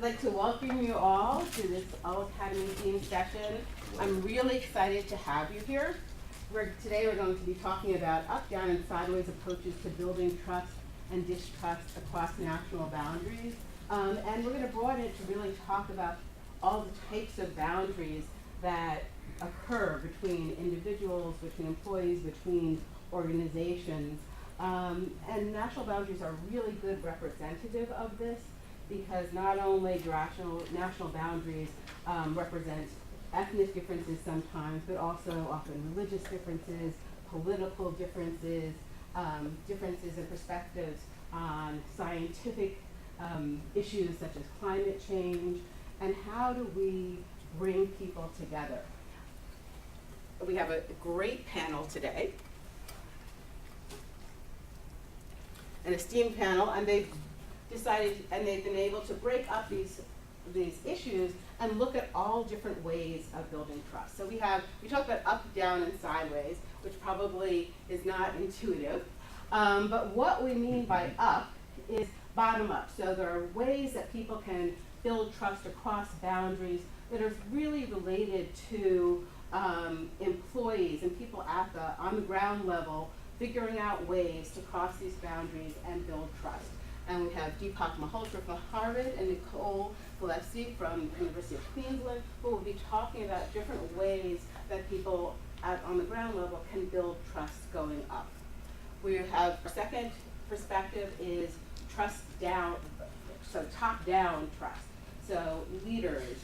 I'd like to welcome you all to this All Academy theme session. I'm really excited to have you here. Today we're going to be talking about up, down, and sideways approaches to building trust and distrust across national boundaries. And we're going to broaden it to really talk about all the types of boundaries that occur between individuals, between employees, between organizations. And national boundaries are really good representative of this, because not only do national boundaries represent ethnic differences sometimes, but also often religious differences, political differences, differences in perspectives on scientific issues such as climate change, and how do we bring people together. We have a great panel today, an esteemed panel, and they've decided, and they've been able to break up these issues and look at all different ways of building trust. So we talk about up, down, and sideways, which probably is not intuitive. But what we mean by up is bottom up. So there are ways that people can build trust across boundaries that are really related to employees and people on the ground level, figuring out ways to cross these boundaries and build trust. And we have Deepak Malhotra from Harvard and Nicole Gillespie from the University of Queensland, who will be talking about different ways that people on the ground level can build trust going up. We have our second perspective is trust down, so top-down trust. So leaders,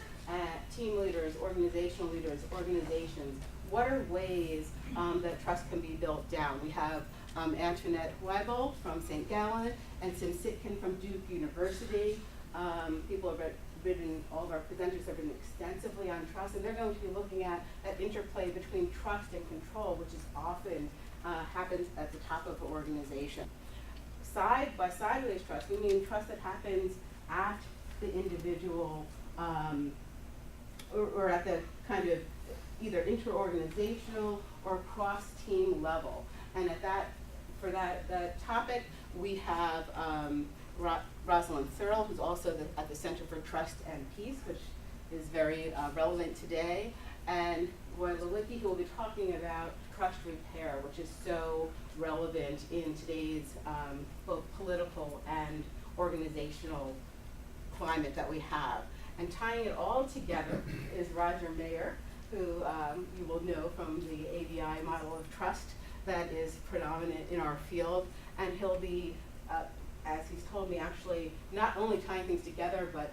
team leaders, organizational leaders, organizations, what are ways that trust can be built down? We have Antoinette Weibel from St. Gallen and Sim Sitkin from Duke University. People have written, all of our presenters have written extensively on trust, and they're going to be looking at that interplay between trust and control, which is often happens at the top of an organization. By sideways trust, we mean trust that happens at the individual or at the kind of either interorganizational or cross-team level. And for that topic, we have Rosalind Searle, who's also at the Center for Trust and Peace, which is very relevant today, and Roy Lewicki, who will be talking about trust repair, which is so relevant in today's both political and organizational climate that we have. And tying it all together is Roger Mayer, who you will know from the ABI model of trust that is predominant in our field. And he'll be, as he's told me, actually not only tying things together, but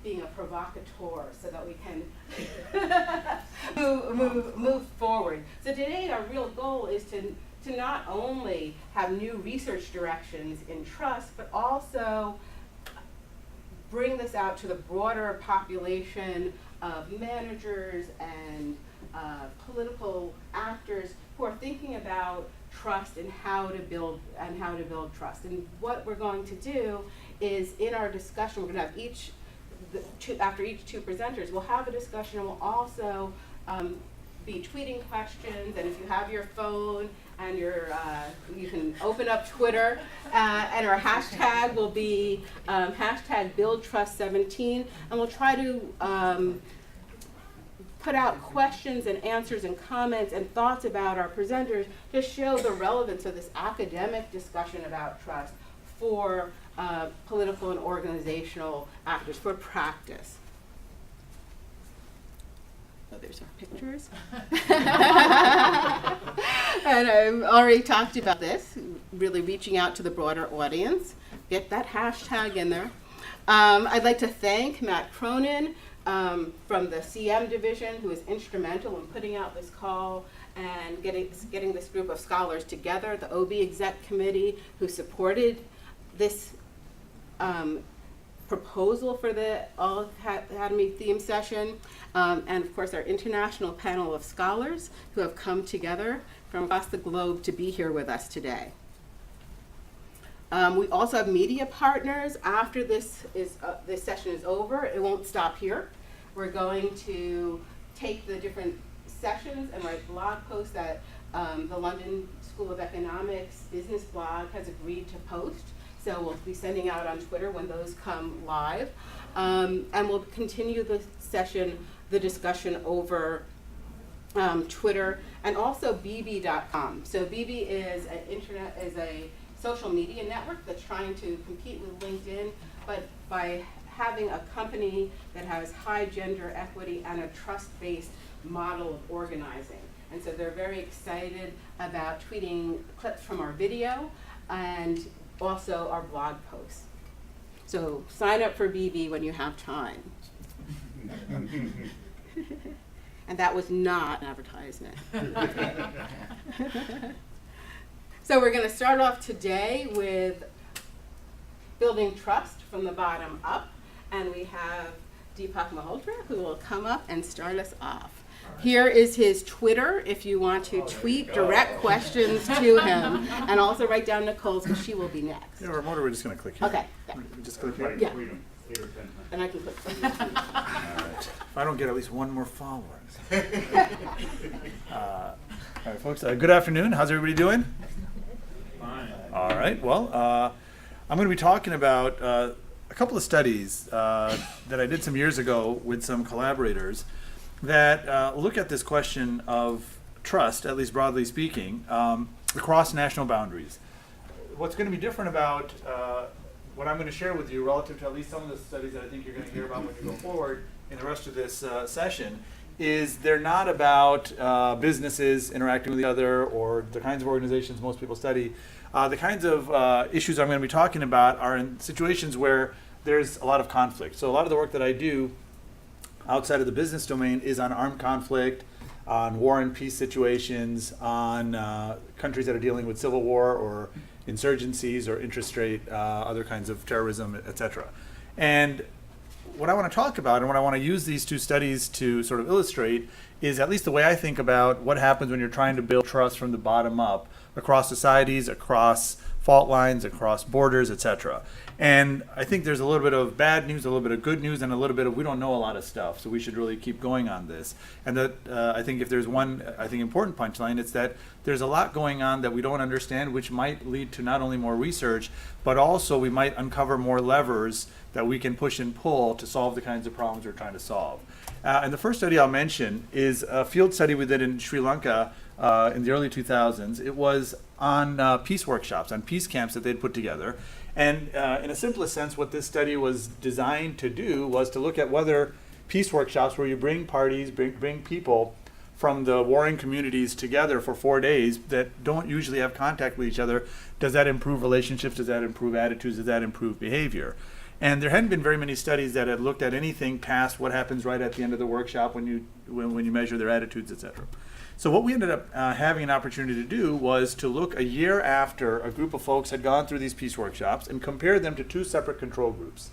being a provocateur so that we can move forward. So today our real goal is to not only have new research directions in trust, but also bring this out to the broader population of managers and political actors who are thinking about trust and how to build trust. And what we're going to do is, in our discussion, we're going to have after each two presenters, we'll have a discussion, and we'll also be tweeting questions. And if you have your phone and you can open up Twitter, and our hashtag will be hashtag BuildTrust17, and we'll try to put out questions and answers and comments and thoughts about our presenters to show the relevance of this academic discussion about trust for political and organizational actors, for practice. Oh, there's our pictures. And I've already talked about this, really reaching out to the broader audience. Get that hashtag in there. I'd like to thank Matt Cronin from the CM division, who is instrumental in putting out this call and getting this group of scholars together, the OB Exec Committee, who supported this proposal for the All Academy theme session, and of course our international panel of scholars who have come together from across the globe to be here with us today. We also have media partners. After this session is over, it won't stop here. We're going to take the different sessions and write blog posts that the London School of Economics business blog has agreed to post. So we'll be sending out on Twitter when those come live. And we'll continue the session, the discussion over Twitter and also bb.com. So bb is a social media network that's trying to compete with LinkedIn, but by having a company that has high gender equity and a trust-based model of organizing. And so they're very excited about tweeting clips from our video and also our blog posts. So sign up for BB when you have time. And that was not an advertisement. So we're going to start off today with building trust from the bottom up. And we have Deepak Malhotra, who will come up and start us off. Right. Here is his Twitter if you want to tweet direct questions to him. And also write down Nicole's, because she will be next. Yeah, remote, we're just going to click here. Okay. Yeah. Just click here? Yeah. And I can click. All right. If I don't get at least one more follower. All right, folks. Good afternoon. How's everybody doing? Fine. All right. Well, I'm going to be talking about a couple of studies that I did some years ago with some collaborators that look at this question of trust, at least broadly speaking, across national boundaries. What's going to be different about what I'm going to share with you relative to at least some of the studies that I think you're going to hear about when you go forward in the rest of this session is they're not about businesses interacting with each other or the kinds of organizations most people study. The kinds of issues I'm going to be talking about are in situations where there's a lot of conflict. So a lot of the work that I do outside of the business domain is on armed conflict, on war and peace situations, on countries that are dealing with civil war or insurgencies or interest rate, other kinds of terrorism, etc. And what I want to talk about and what I want to use these two studies to sort of illustrate is at least the way I think about what happens when you're trying to build trust from the bottom up across societies, across fault lines, across borders, etc. And I think there's a little bit of bad news, a little bit of good news, and a little bit of we don't know a lot of stuff, so we should really keep going on this. And that I think if there's one, I think, important punchline, it's that there's a lot going on that we don't understand, which might lead to not only more research, but also we might uncover more levers that we can push and pull to solve the kinds of problems we're trying to solve. And the first study I'll mention is a field study we did in Sri Lanka in the early 2000s. It was on peace workshops, on peace camps that they'd put together. And in a simplest sense, what this study was designed to do was to look at whether peace workshops, where you bring parties, bring people from the warring communities together for 4 days that don't usually have contact with each other, does that improve relationships? Does that improve attitudes? Does that improve behavior? And there hadn't been very many studies that had looked at anything past what happens right at the end of the workshop when you measure their attitudes, etc. So what we ended up having an opportunity to do was to look a year after a group of folks had gone through these peace workshops and compare them to two separate control groups.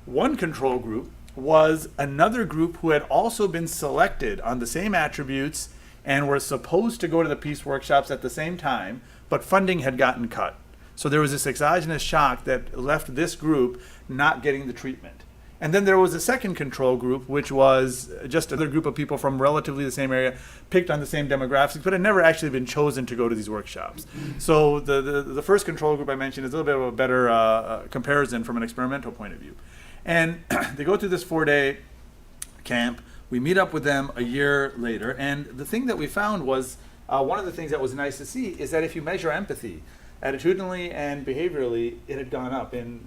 One control group was another group who had also been selected on the same attributes and were supposed to go to the peace workshops at the same time, but funding had gotten cut. So there was this exogenous shock that left this group not getting the treatment. And then there was a second control group, which was just another group of people from relatively the same area, picked on the same demographics, but had never actually been chosen to go to these workshops. So the first control group I mentioned is a little bit of a better comparison from an experimental point of view. And they go through this 4-day camp. We meet up with them a year later. And the thing that we found was, one of the things that was nice to see is that if you measure empathy, attitudinally and behaviorally, it had gone up. And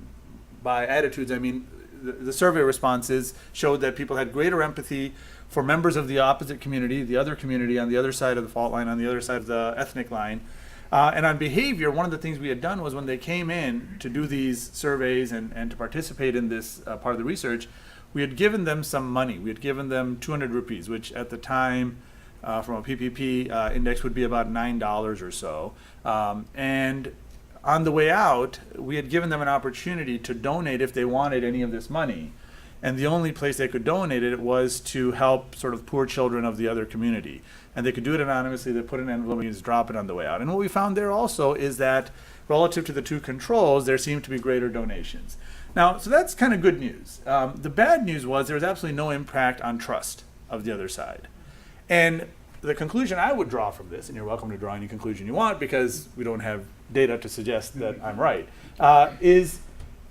by attitudes, I mean the survey responses showed that people had greater empathy for members of the opposite community, the other community on the other side of the fault line, on the other side of the ethnic line. And on behavior, one of the things we had done was when they came in to do these surveys and to participate in this part of the research, we had given them some money. We had given them 200 rupees, which at the time from a PPP index would be about $9 or so. And on the way out, we had given them an opportunity to donate if they wanted any of this money. And the only place they could donate it was to help sort of poor children of the other community. And they could do it anonymously. They put an envelope and just drop it on the way out. And what we found there also is that relative to the two controls, there seemed to be greater donations. Now, so that's kind of good news. The bad news was there was absolutely no impact on trust of the other side. And the conclusion I would draw from this, and you're welcome to draw any conclusion you want because we don't have data to suggest that I'm right, is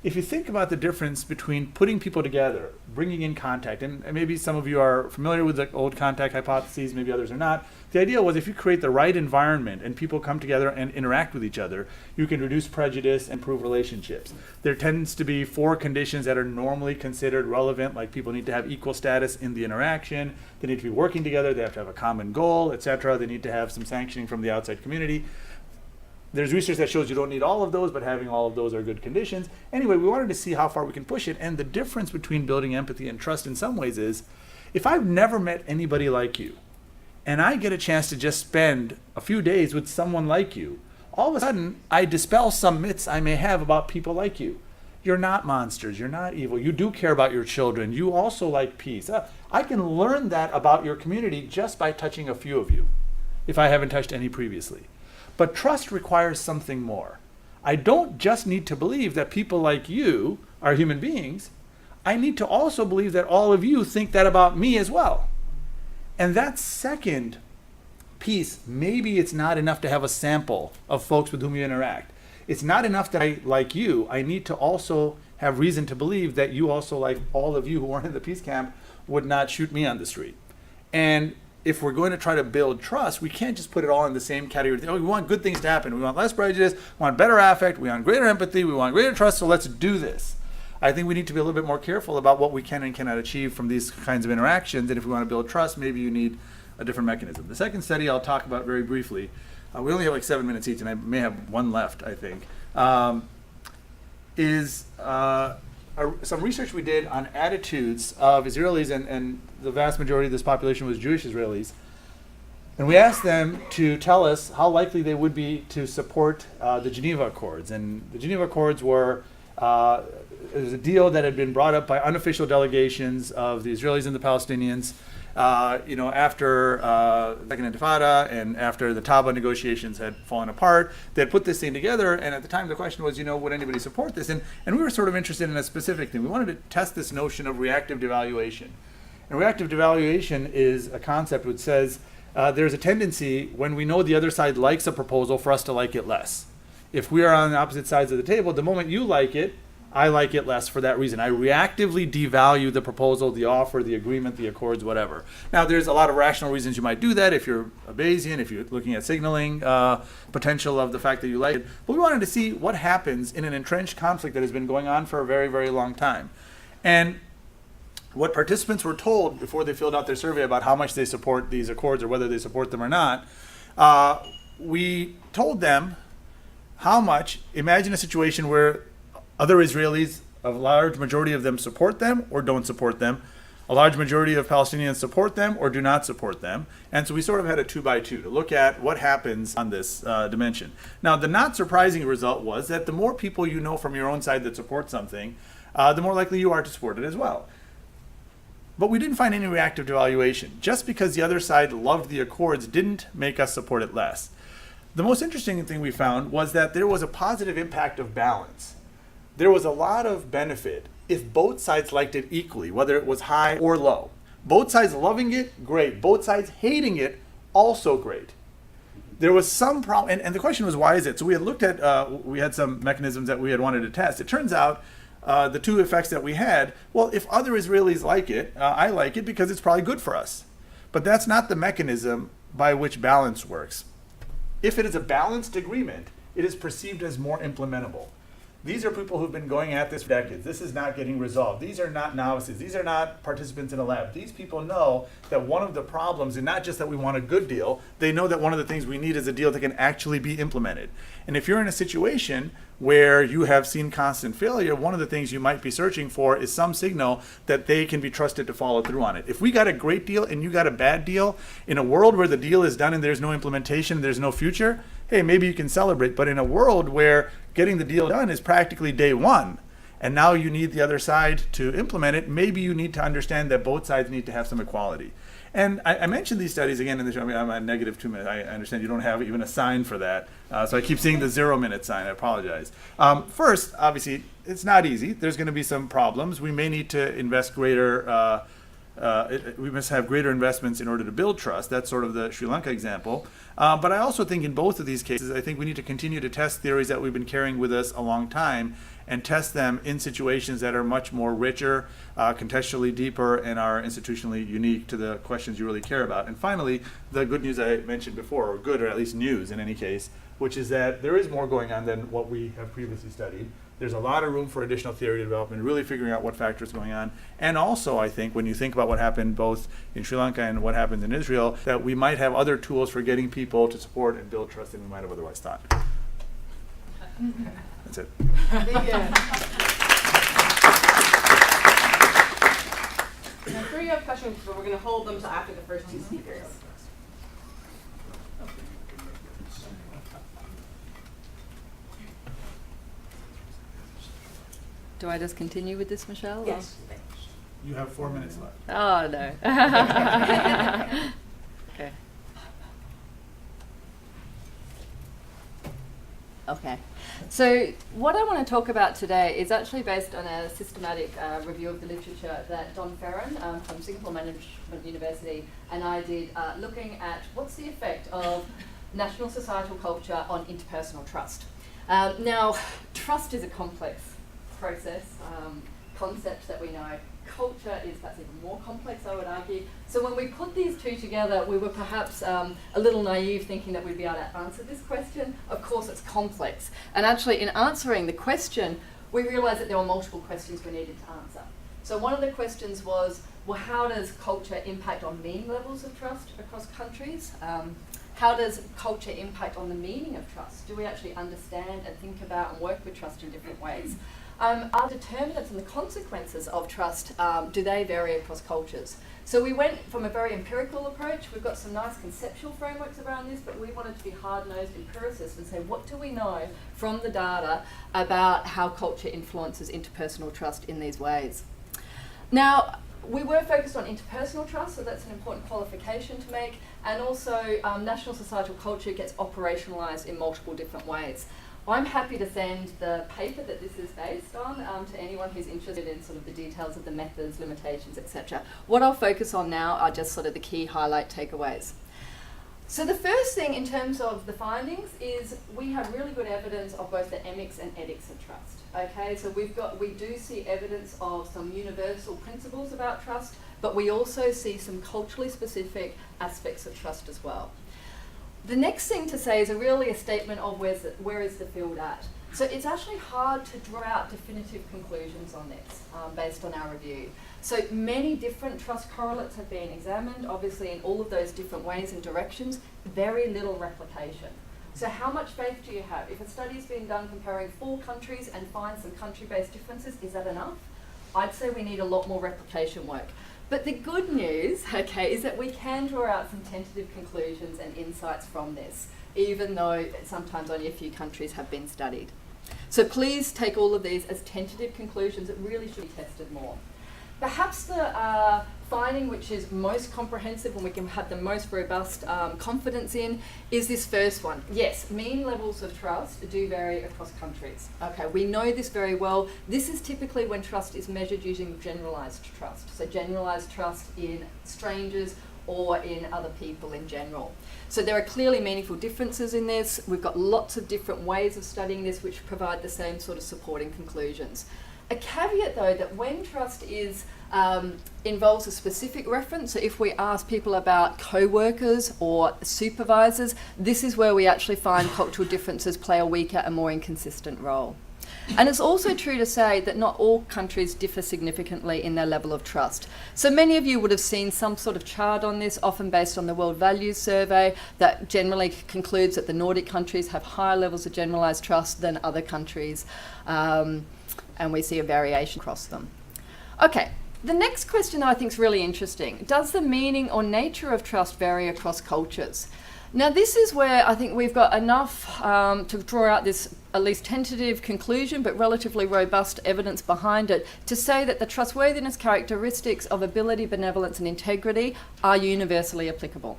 if you think about the difference between putting people together, bringing in contact, and maybe some of you are familiar with the old contact hypotheses, maybe others are not. The idea was if you create the right environment and people come together and interact with each other, you can reduce prejudice and improve relationships. There tends to be 4 conditions that are normally considered relevant, like people need to have equal status in the interaction, they need to be working together, they have to have a common goal, etc. They need to have some sanctioning from the outside community. There's research that shows you don't need all of those, but having all of those are good conditions. Anyway, we wanted to see how far we can push it, and the difference between building empathy and trust in some ways is, if I've never met anybody like you, and I get a chance to just spend a few days with someone like you, all of a sudden I dispel some myths I may have about people like you. You're not monsters, you're not evil, you do care about your children, you also like peace. I can learn that about your community just by touching a few of you, if I haven't touched any previously. But trust requires something more. I don't just need to believe that people like you are human beings. I need to also believe that all of you think that about me as well. And that second piece, maybe it's not enough to have a sample of folks with whom you interact. It's not enough that I like you. I need to also have reason to believe that you also, like all of you who are in the peace camp, would not shoot me on the street. And if we're going to try to build trust, we can't just put it all in the same category. Oh, we want good things to happen. We want less prejudice. We want better affect. We want greater empathy. We want greater trust. So let's do this. I think we need to be a little bit more careful about what we can and cannot achieve from these kinds of interactions. And if we want to build trust, maybe you need a different mechanism. The second study I'll talk about very briefly, we only have like 7 minutes each, and I may have one left, I think, is some research we did on attitudes of Israelis, and the vast majority of this population was Jewish Israelis. And we asked them to tell us how likely they would be to support the Geneva Accords. And the Geneva Accords were it was a deal that had been brought up by unofficial delegations of the Israelis and the Palestinians, after the Second Intifada and after the Taba negotiations had fallen apart. They had put this thing together, and at the time the question was, would anybody support this? And we were sort of interested in a specific thing. We wanted to test this notion of reactive devaluation. And reactive devaluation is a concept which says there's a tendency when we know the other side likes a proposal for us to like it less. If we are on the opposite sides of the table, the moment you like it, I like it less for that reason. I reactively devalue the proposal, the offer, the agreement, the accords, whatever. Now, there's a lot of rational reasons you might do that if you're a Bayesian, if you're looking at signaling potential of the fact that you like it. But we wanted to see what happens in an entrenched conflict that has been going on for a very, very long time. And what participants were told before they filled out their survey about how much they support these accords or whether they support them or not, we told them how much. Imagine a situation where other Israelis, a large majority of them support them or don't support them. A large majority of Palestinians support them or do not support them. And so we sort of had a 2x2 to look at what happens on this dimension. Now, the not surprising result was that the more people you know from your own side that support something, the more likely you are to support it as well. But we didn't find any reactive devaluation. Just because the other side loved the accords didn't make us support it less. The most interesting thing we found was that there was a positive impact of balance. There was a lot of benefit if both sides liked it equally, whether it was high or low. Both sides loving it, great. Both sides hating it, also great. There was some problem, and the question was, why is it? So we had looked at, we had some mechanisms that we had wanted to test. It turns out the two effects that we had, well, if other Israelis like it, I like it because it's probably good for us. But that's not the mechanism by which balance works. If it is a balanced agreement, it is perceived as more implementable. These are people who've been going at this for decades. This is not getting resolved. These are not novices. These are not participants in a lab. These people know that one of the problems, and not just that we want a good deal, they know that one of the things we need is a deal that can actually be implemented. And if you're in a situation where you have seen constant failure, one of the things you might be searching for is some signal that they can be trusted to follow through on it. If we got a great deal and you got a bad deal, in a world where the deal is done and there's no implementation, there's no future, hey, maybe you can celebrate. But in a world where getting the deal done is practically day one, and now you need the other side to implement it, maybe you need to understand that both sides need to have some equality. And I mentioned these studies again in the show. I mean, I'm at -2 minutes. I understand you don't have even a sign for that. So I keep seeing the 0-minute sign. I apologize. First, obviously, it's not easy. There's going to be some problems. We may need to invest greater we must have greater investments in order to build trust. That's sort of the Sri Lanka example. But I also think in both of these cases, I think we need to continue to test theories that we've been carrying with us a long time and test them in situations that are much more richer, contextually deeper, and are institutionally unique to the questions you really care about. And finally, the good news I mentioned before, or good or at least news in any case, which is that there is more going on than what we have previously studied. There's a lot of room for additional theory development, really figuring out what factors are going on. And also, I think, when you think about what happened both in Sri Lanka and what happened in Israel, that we might have other tools for getting people to support and build trust than we might have otherwise thought. That's it. Thank you. I'm sure you have questions, but we're going to hold them till after the first two speakers. Do I just continue with this, Michelle? Yes. You have 4 minutes left. Oh, no. Okay. Okay. So what I want to talk about today is actually based on a systematic review of the literature that Don Ferran from Singapore Management University and I did, looking at what's the effect of national societal culture on interpersonal trust. Now, trust is a complex process, concept that we know. Culture is perhaps even more complex, I would argue. So when we put these two together, we were perhaps a little naive thinking that we'd be able to answer this question. Of course, it's complex. And actually, in answering the question, we realized that there were multiple questions we needed to answer. So one of the questions was, well, how does culture impact on mean levels of trust across countries? How does culture impact on the meaning of trust? Do we actually understand and think about and work with trust in different ways? Are determinants and the consequences of trust, do they vary across cultures? So we went from a very empirical approach. We've got some nice conceptual frameworks around this, but we wanted to be hard-nosed empiricists and say, what do we know from the data about how culture influences interpersonal trust in these ways? Now, we were focused on interpersonal trust, so that's an important qualification to make, and also national societal culture gets operationalised in multiple different ways. I'm happy to send the paper that this is based on to anyone who's interested in sort of the details of the methods, limitations, etc. What I'll focus on now are just sort of the key highlight takeaways. So the first thing in terms of the findings is we have really good evidence of both the emics and edics of trust. Okay, so we do see evidence of some universal principles about trust, but we also see some culturally specific aspects of trust as well. The next thing to say is really a statement of where is the field at. So it's actually hard to draw out definitive conclusions on this based on our review. So many different trust correlates have been examined, obviously in all of those different ways and directions, very little replication. So how much faith do you have? If a study's been done comparing 4 countries and finds some country-based differences, is that enough? I'd say we need a lot more replication work. But the good news, okay, is that we can draw out some tentative conclusions and insights from this, even though sometimes only a few countries have been studied. So please take all of these as tentative conclusions that really should be tested more. Perhaps the finding which is most comprehensive and we can have the most robust confidence in is this first one. Yes, mean levels of trust do vary across countries. Okay, we know this very well. This is typically when trust is measured using generalised trust. So generalised trust in strangers or in other people in general. So there are clearly meaningful differences in this. We've got lots of different ways of studying this which provide the same sort of supporting conclusions. A caveat though that when trust is involves a specific reference, so if we ask people about co-workers or supervisors, this is where we actually find cultural differences play a weaker and more inconsistent role. And it's also true to say that not all countries differ significantly in their level of trust. So many of you would have seen some sort of chart on this, often based on the World Values Survey, that generally concludes that the Nordic countries have higher levels of generalised trust than other countries. And we see a variation across them. Okay, the next question I think is really interesting. Does the meaning or nature of trust vary across cultures? Now this is where I think we've got enough to draw out this at least tentative conclusion, but relatively robust evidence behind it, to say that the trustworthiness characteristics of ability, benevolence and integrity are universally applicable.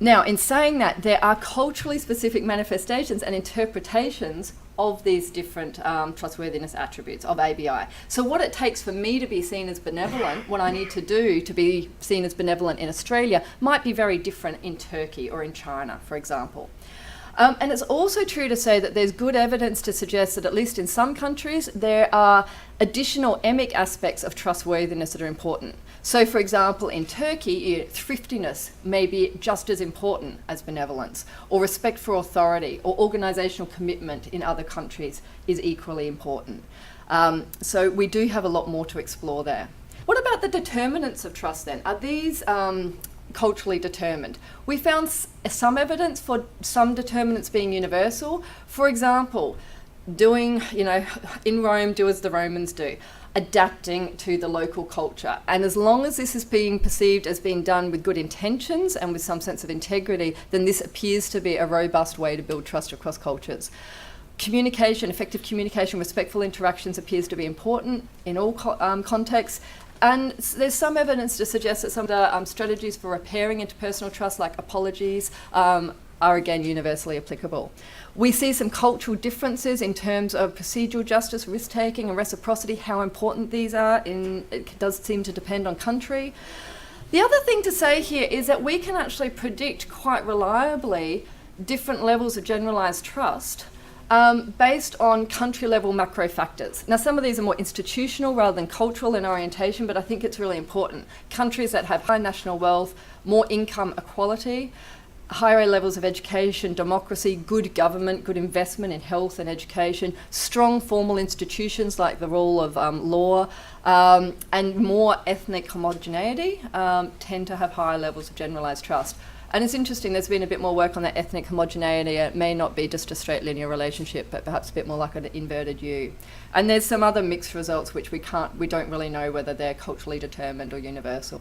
Now, in saying that, there are culturally specific manifestations and interpretations of these different trustworthiness attributes of ABI. So what it takes for me to be seen as benevolent, what I need to do to be seen as benevolent in Australia, might be very different in Turkey or in China, for example. And it's also true to say that there's good evidence to suggest that at least in some countries there are additional emic aspects of trustworthiness that are important. So for example, in Turkey, thriftiness may be just as important as benevolence, or respect for authority or organisational commitment in other countries is equally important. So we do have a lot more to explore there. What about the determinants of trust then? Are these culturally determined? We found some evidence for some determinants being universal. For example, doing, in Rome, do as the Romans do, adapting to the local culture. And as long as this is being perceived as being done with good intentions and with some sense of integrity, then this appears to be a robust way to build trust across cultures. Communication, effective communication, respectful interactions appears to be important in all contexts. And there's some evidence to suggest that some of the strategies for repairing interpersonal trust, like apologies, are again universally applicable. We see some cultural differences in terms of procedural justice, risk-taking and reciprocity, how important these are. It does seem to depend on country. The other thing to say here is that we can actually predict quite reliably different levels of generalised trust based on country-level macro factors. Now, some of these are more institutional rather than cultural in orientation, but I think it's really important. Countries that have high national wealth, more income equality, higher levels of education, democracy, good government, good investment in health and education, strong formal institutions like the rule of law, and more ethnic homogeneity tend to have higher levels of generalised trust. And it's interesting, there's been a bit more work on that ethnic homogeneity. It may not be just a straight linear relationship, but perhaps a bit more like an inverted U. And there's some other mixed results which we don't really know whether they're culturally determined or universal.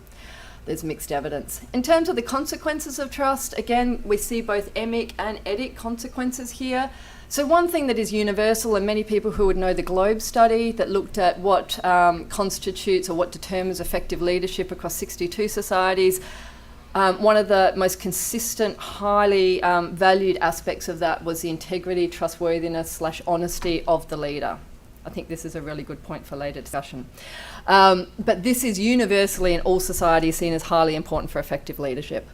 There's mixed evidence. In terms of the consequences of trust, again, we see both emic and etic consequences here. So one thing that is universal, and many people who would know the Globe study that looked at what constitutes or what determines effective leadership across 62 societies, one of the most consistent, highly valued aspects of that was the integrity, trustworthiness / honesty of the leader. I think this is a really good point for later discussion. But this is universally in all societies seen as highly important for effective leadership.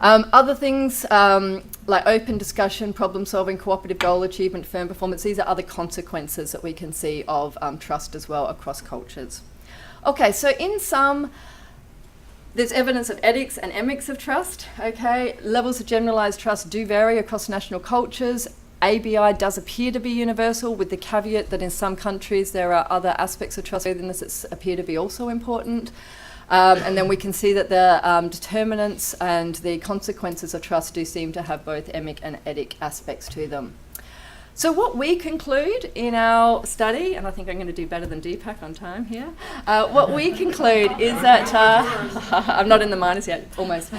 Other things like open discussion, problem solving, cooperative goal achievement, firm performance, these are other consequences that we can see of trust as well across cultures. Okay, so in sum, there's evidence of ethics and emics of trust, okay? Levels of generalised trust do vary across national cultures. ABI does appear to be universal, with the caveat that in some countries there are other aspects of trustworthiness that appear to be also important. And then we can see that the determinants and the consequences of trust do seem to have both emic and etic aspects to them. So what we conclude in our study, and I think I'm going to do better than Deepak on time here, what we conclude is that, I'm not in the minus yet, almost,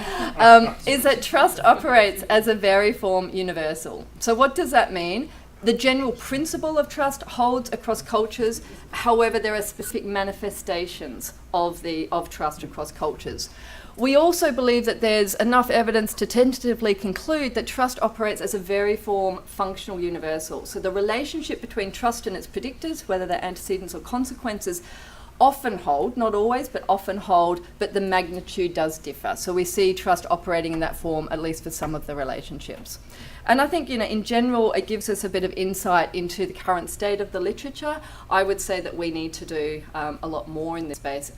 is that trust operates as a variform universal. So what does that mean? The general principle of trust holds across cultures, however there are specific manifestations of trust across cultures. We also believe that there's enough evidence to tentatively conclude that trust operates as a variform functional universal. So the relationship between trust and its predictors, whether they're antecedents or consequences, often hold, not always, but often hold, but the magnitude does differ. So we see trust operating in that form, at least for some of the relationships. And I think, in general, it gives us a bit of insight into the current state of the literature. I would say that we need to do a lot more in this space.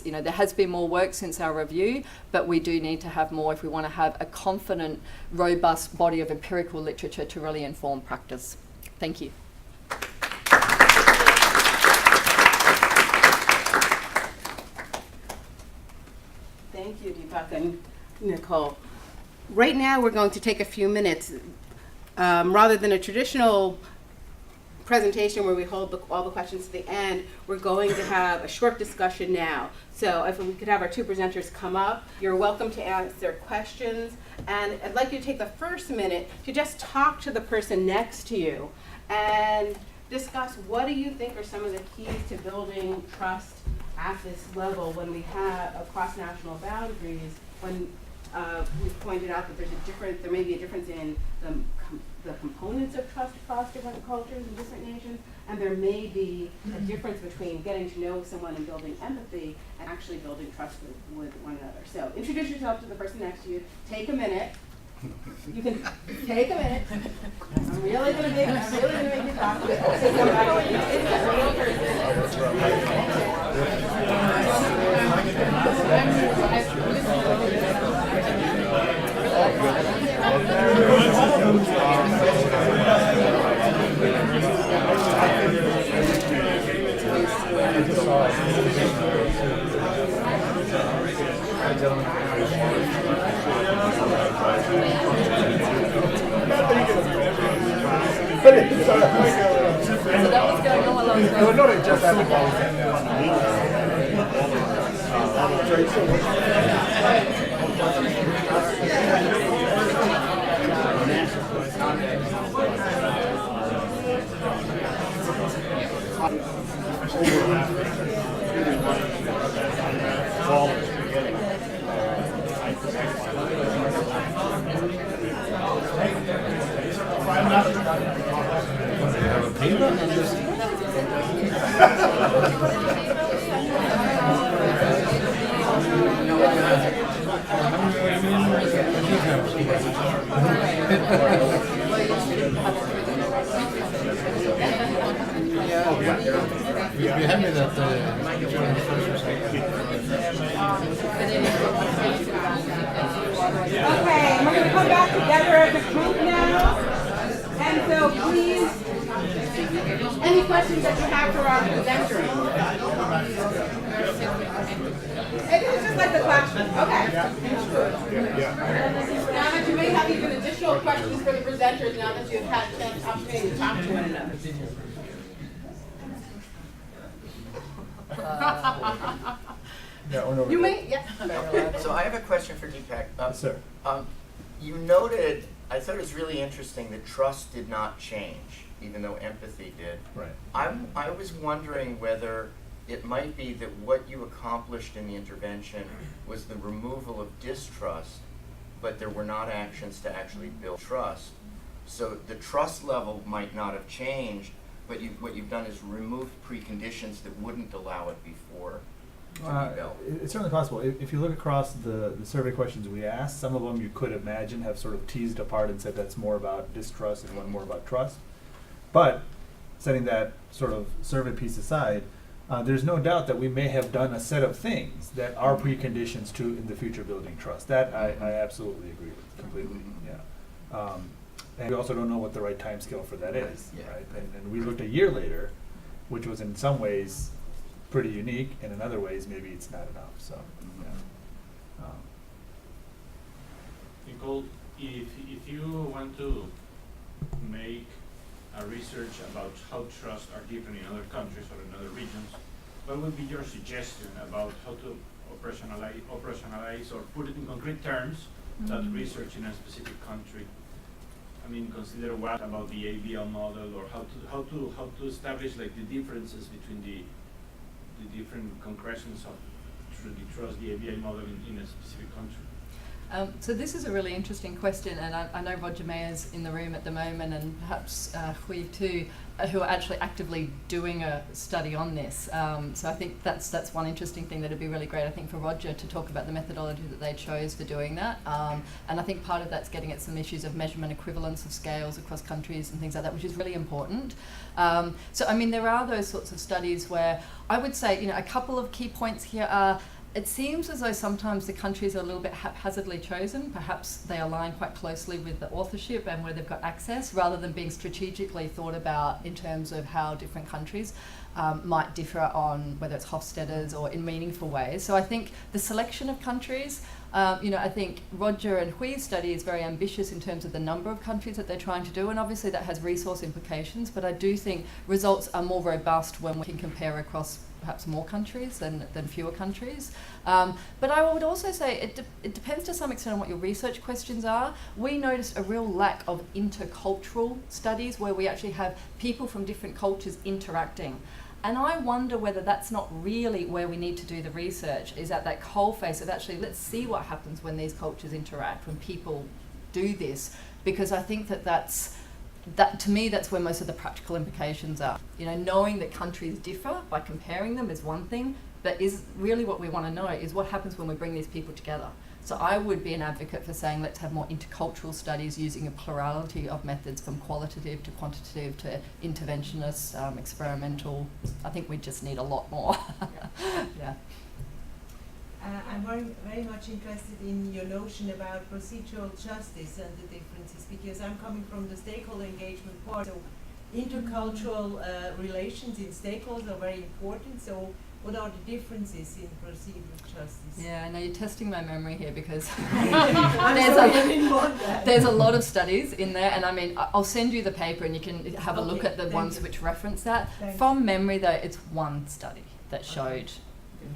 There has been more work since our review, but we do need to have more if we want to have a confident, robust body of empirical literature to really inform practice. Thank you. Thank you, Deepak and Nicole. Right now, we're going to take a few minutes. Rather than a traditional presentation where we hold all the questions to the end, we're going to have a short discussion now. So if we could have our two presenters come up, you're welcome to answer questions. And I'd like you to take the first minute to just talk to the person next to you and discuss what do you think are some of the keys to building trust at this level when we have across national boundaries, when we've pointed out that there may be a difference in the components of trust across different cultures and different nations, and there may be a difference between getting to know someone and building empathy and actually building trust with one another. So introduce yourself to the person next to you. Take a minute. You can take a minute. I'm really gonna make you talk. So that was going on while I was going. No, it just happened. We had me that Okay, we're going to come back together as a group now. And so please, any questions that you have for our presenters? It is just like the classroom. Okay. Now that you may have even additional questions for the presenters now that you've had the opportunity to talk to one another. You may, yeah. So I have a question for Deepak. Sir. You noted, I thought it was really interesting that trust did not change, even though empathy did. Right. I was wondering whether it might be that what you accomplished in the intervention was the removal of distrust, but there were not actions to actually build trust. So the trust level might not have changed, but what you've done is removed preconditions that wouldn't allow it before. It's certainly possible. If you look across the survey questions we asked, some of them you could imagine have sort of teased apart and said that's more about distrust and one more about trust. But setting that sort of survey piece aside, there's no doubt that we may have done a set of things that are preconditions to in the future building trust. That I absolutely agree with completely. Yeah. And we also don't know what the right time scale for that is, Yeah. right? And we looked a year later, which was in some ways pretty unique, and in other ways maybe it's not enough. So, yeah. Nicole, if you want to make a research about how trusts are different in other countries or in other regions, what would be your suggestion about how to operationalize or put it in concrete terms that research in a specific country? I mean, consider what about the ABL model, or how to establish like the differences between the different concretions of the trust, the ABL model in a specific country. So this is a really interesting question, and I know Roger Mayer's in the room at the moment, and perhaps Hui too, who are actually actively doing a study on this. So I think that's one interesting thing that would be really great, I think, for Roger to talk about the methodology that they chose for doing that. And I think part of that's getting at some issues of measurement equivalence of scales across countries and things like that, which is really important. So I mean, there are those sorts of studies where I would say, you know, a couple of key points here are, it seems as though sometimes the countries are a little bit haphazardly chosen. Perhaps they align quite closely with the authorship and where they've got access, rather than being strategically thought about in terms of how different countries might differ on whether it's Hofstadter's or in meaningful ways. So I think the selection of countries, you know, I think Roger and Hui's study is very ambitious in terms of the number of countries that they're trying to do, and obviously that has resource implications, but I do think results are more robust when we can compare across perhaps more countries than fewer countries. But I would also say it depends to some extent on what your research questions are. We noticed a real lack of intercultural studies where we actually have people from different cultures interacting. And I wonder whether that's not really where we need to do the research, is at that coalface of actually, let's see what happens when these cultures interact, when people do this, because I think that to me, that's where most of the practical implications are. You know, knowing that countries differ by comparing them is one thing, but is really what we want to know is what happens when we bring these people together. So I would be an advocate for saying let's have more intercultural studies using a plurality of methods, from qualitative to quantitative to interventionist, experimental. I think we just need a lot more. Yeah. I'm very much interested in your notion about procedural justice and the differences, because I'm coming from the stakeholder engagement part. So intercultural relations in stakeholders are very important. So what are the differences in procedural justice? Yeah, I know you're testing my memory here because there's there's a lot of studies in there, and I mean, I'll send you the paper and you can have a look Okay, at the thank ones you. which reference that. Thanks. From memory though, it's one study that showed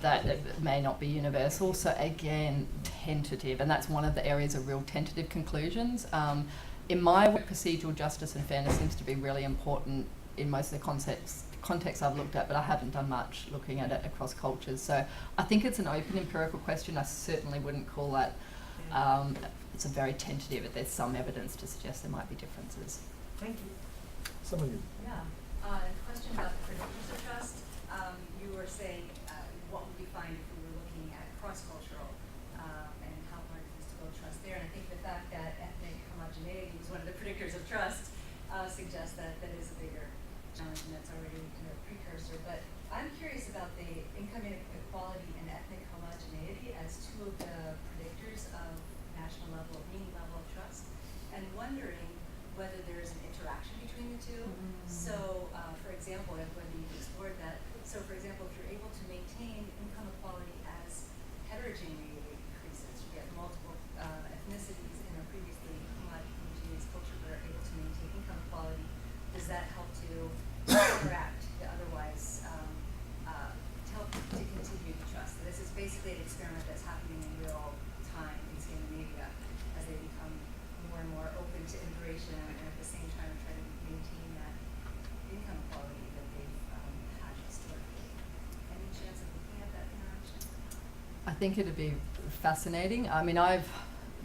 that it may not be universal, so again, tentative, and that's one of the areas of real tentative conclusions. In my work, procedural justice and fairness seems to be really important in most of the contexts I've looked at, but I haven't done much looking at it across cultures. So I think it's an open empirical question. I certainly wouldn't call that, it's a very tentative, but there's some evidence to suggest there might be differences. Thank you. Some of you. Yeah. Question about the predictors of trust. You were saying what would we find if we were looking at cross-cultural and how hard it is to build trust there. And I think the fact that ethnic homogeneity is one of the predictors of trust suggests that that is a bigger challenge, and that's already kind of a precursor. But I'm curious about the income inequality and ethnic homogeneity as two of the predictors of national level, meaning level of trust, and wondering whether there's an interaction between the two. So, for example, if whether you've explored that. So, for example, if you're able to maintain income equality as heterogeneity increases, you get multiple ethnicities in a previously homogeneous culture that are able to maintain income equality, does that help to interact to otherwise help to continue the trust? So this is basically an experiment that's happening in real time in Scandinavia as they become more and more open to immigration and at the same time try to maintain that income equality that they've had historically. Any chance of looking at that interaction? I think it'd be fascinating. I mean, I've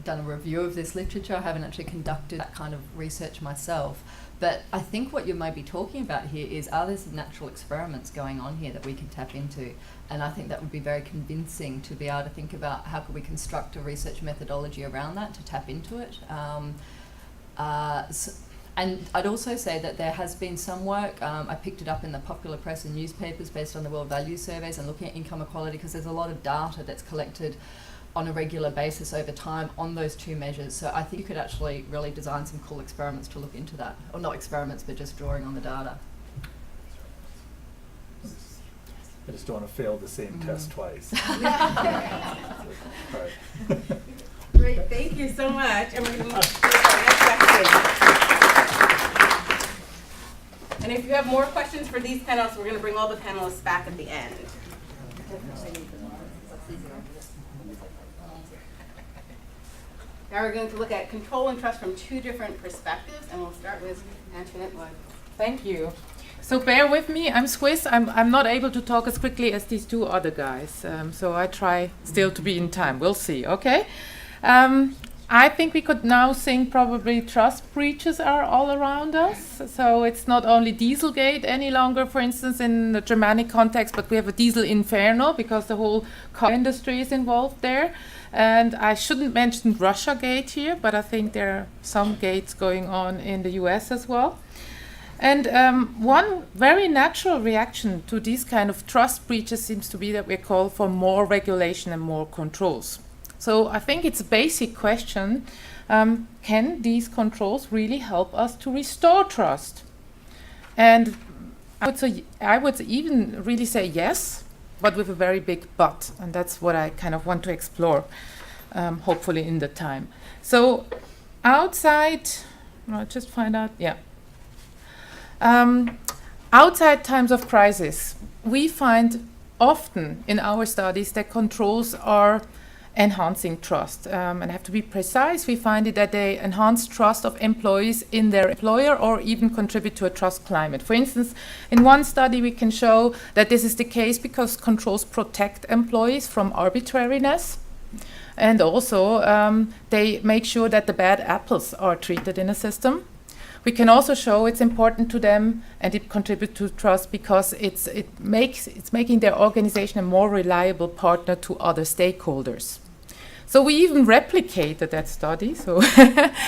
done a review of this literature. I haven't actually conducted that kind of research myself. But I think what you may be talking about here is, are there some natural experiments going on here that we can tap into? And I think that would be very convincing to be able to think about how could we construct a research methodology around that to tap into it. And I'd also say that there has been some work, I picked it up in the popular press and newspapers based on the World Value Surveys and looking at income equality, because there's a lot of data that's collected on a regular basis over time on those two measures. So I think you could actually really design some cool experiments to look into that. Or not experiments, but just drawing on the data. I just don't want to fail the same test twice. All right. Great, thank you so much. And we're going to move to our next section. And if you have more questions for these panelists, we're going to bring all the panelists back at the end. Now we're going to look at control and trust from two different perspectives, and we'll start with Antoinette Wood. Thank you. So bear with me, I'm Swiss. I'm not able to talk as quickly as these two other guys. So I try still to be in time. We'll see, okay? I think we could now think probably trust breaches are all around us. So it's not only Dieselgate any longer, for instance, in the Germanic context, but we have a diesel inferno because the whole car industry is involved there. And I shouldn't mention Russiagate here, but I think there are some gates going on in the US as well. And one very natural reaction to these kind of trust breaches seems to be that we call for more regulation and more controls. So I think it's a basic question, can these controls really help us to restore trust? And I would even really say yes, but with a very big but, and that's what I kind of want to explore, hopefully in the time. So outside, I'll just find out, yeah. Outside times of crisis, we find often in our studies that controls are enhancing trust. And I have to be precise, we find it that they enhance trust of employees in their employer or even contribute to a trust climate. For instance, in one study we can show that this is the case because controls protect employees from arbitrariness. And also, they make sure that the bad apples are treated in a system. We can also show it's important to them and it contributes to trust because it's making their organization a more reliable partner to other stakeholders. So we even replicated that study, so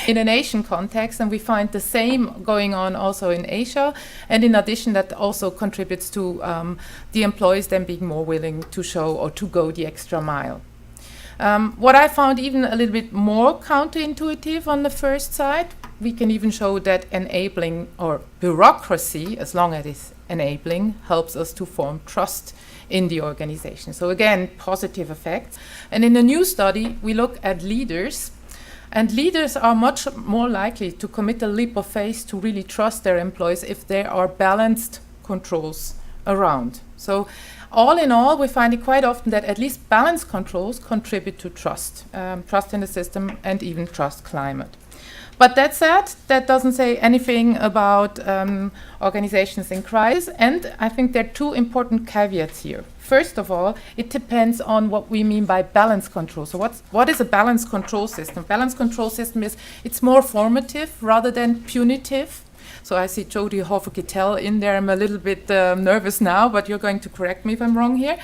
in an Asian context, and we find the same going on also in Asia. And in addition, that also contributes to the employees then being more willing to show or to go the extra mile. What I found even a little bit more counterintuitive on the first side, we can even show that enabling or bureaucracy, as long as it's enabling, helps us to form trust in the organization. So again, positive effects. And in a new study, we look at leaders, and leaders are much more likely to commit a leap of faith to really trust their employees if there are balanced controls around. So all in all, we find it quite often that at least balanced controls contribute to trust, trust in the system and even trust climate. But that said, that doesn't say anything about organizations in crisis, and I think there are two important caveats here. First of all, it depends on what we mean by balanced control. So what is a balanced control system? Balanced control system is, it's more formative rather than punitive. So I see Jodie Hoffer-Kittel in there. I'm a little bit nervous now, but you're going to correct me if I'm wrong here.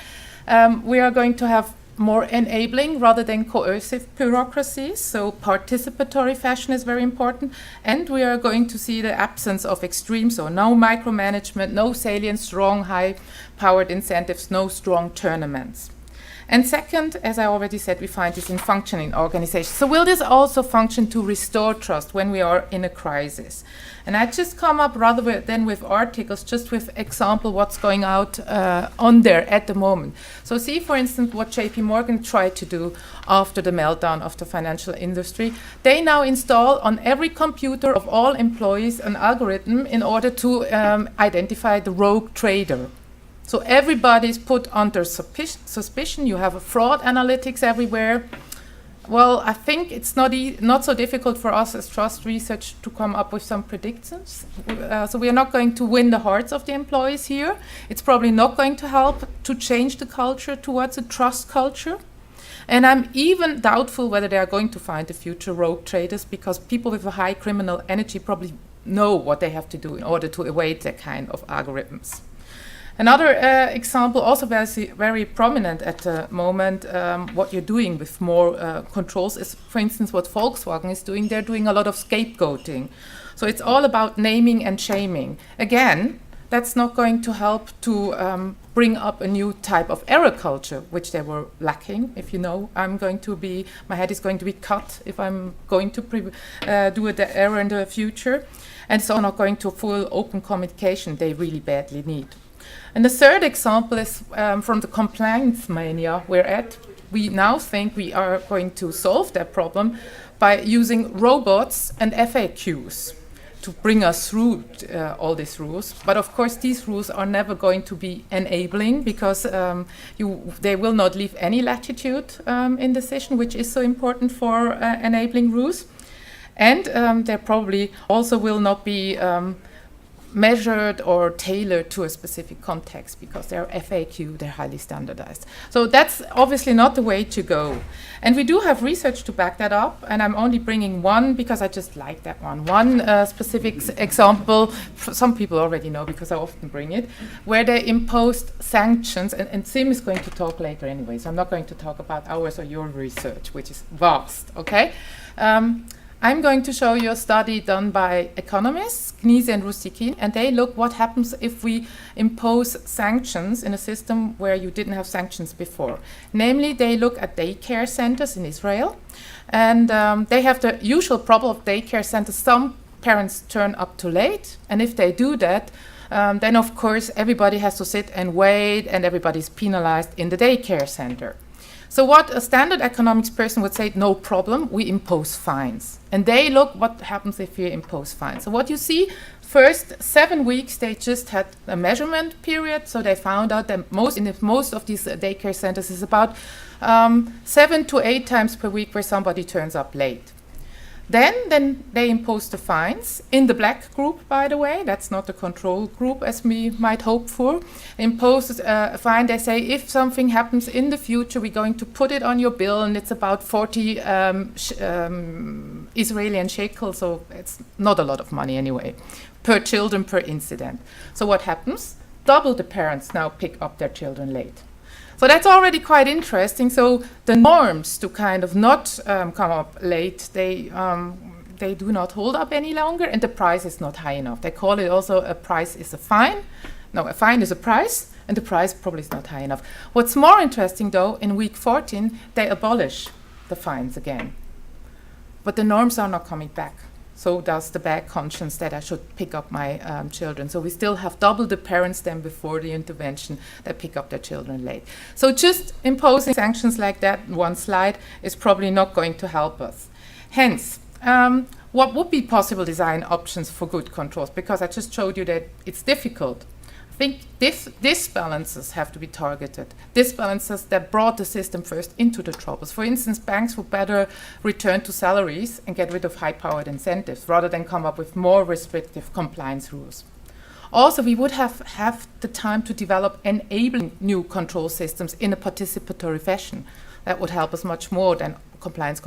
We are going to have more enabling rather than coercive bureaucracies. So participatory fashion is very important. And we are going to see the absence of extremes, so no micromanagement, no salient, strong, high-powered incentives, no strong tournaments. And second, as I already said, we find this in functioning organizations. So will this also function to restore trust when we are in a crisis? And I just come up rather than with articles, just with example what's going out on there at the moment. So see, for instance, what JP Morgan tried to do after the meltdown of the financial industry. They now install on every computer of all employees an algorithm in order to identify the rogue trader. So everybody's put under suspicion. You have a fraud analytics everywhere. Well, I think it's not so difficult for us as trust research to come up with some predictions. So we are not going to win the hearts of the employees here. It's probably not going to help to change the culture towards a trust culture. And I'm even doubtful whether they are going to find the future rogue traders, because people with a high criminal energy probably know what they have to do in order to evade that kind of algorithms. Another example, also very prominent at the moment, what you're doing with more controls is, for instance, what Volkswagen is doing. They're doing a lot of scapegoating. So it's all about naming and shaming. Again, that's not going to help to bring up a new type of error culture, which they were lacking. If you know, my head is going to be cut if I'm going to do an error in the future. And so not going to full open communication they really badly need. And the third example is from the compliance mania we're at. We now think we are going to solve that problem by using robots and FAQs to bring us through all these rules. But of course, these rules are never going to be enabling, because they will not leave any latitude in decision, which is so important for enabling rules. And they probably also will not be measured or tailored to a specific context, because they're FAQ, they're highly standardized. So that's obviously not the way to go. And we do have research to back that up, and I'm only bringing one because I just like that one. One specific example, some people already know because I often bring it, where they imposed sanctions, and Sim is going to talk later anyway, so I'm not going to talk about ours or your research, which is vast, okay? I'm going to show you a study done by economists, Gnise and Rustikin, and they look what happens if we impose sanctions in a system where you didn't have sanctions before. Namely, they look at daycare centers in Israel, and they have the usual problem of daycare centers. Some parents turn up too late, and if they do that, then of course everybody has to sit and wait, and everybody's penalized in the daycare center. So what a standard economics person would say, no problem, we impose fines. And they look what happens if you impose fines. So what you see, first 7 weeks, they just had a measurement period. So they found out that most of these daycare centers is about 7 to 8 times per week where somebody turns up late. Then they impose the fines in the black group, by the way. That's not the control group as we might hope for. Impose a fine. They say if something happens in the future, we're going to put it on your bill, and it's about 40 Israeli shekels, so it's not a lot of money anyway, per children per incident. So what happens? Double the parents now pick up their children late. So that's already quite interesting. So the norms to kind of not come up late, they do not hold up any longer, and the price is not high enough. They call it also a price is a fine. No, a fine is a price, and the price probably is not high enough. What's more interesting, though, in week 14, they abolish the fines again. But the norms are not coming back. So does the bad conscience that I should pick up my children. So we still have double the parents than before the intervention that pick up their children late. So just imposing sanctions like that in one slide is probably not going to help us. Hence, what would be possible design options for good controls? Because I just showed you that it's difficult. I think disbalances have to be targeted. Disbalances that brought the system first into the troubles. For instance, banks would better return to salaries and get rid of high-powered incentives rather than come up with more restrictive compliance rules. Also, we would have the time to develop enabling new control systems in a participatory fashion. That would help us much more than compliance.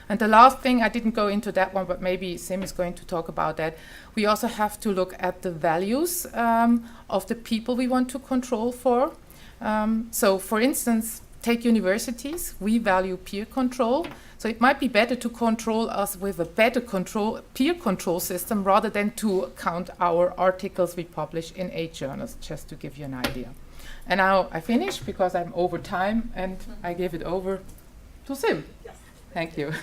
And the last thing, I didn't go into that one, but maybe Sim is going to talk about that. We also have to look at the values of the people we want to control for. So, for instance, take universities. We value peer control. So it might be better to control us with a better peer control system rather than to count our articles we publish in 8 journals, just to give you an idea. And now I finish because I'm over time, and I give it over to Sim. Yes. Thank you.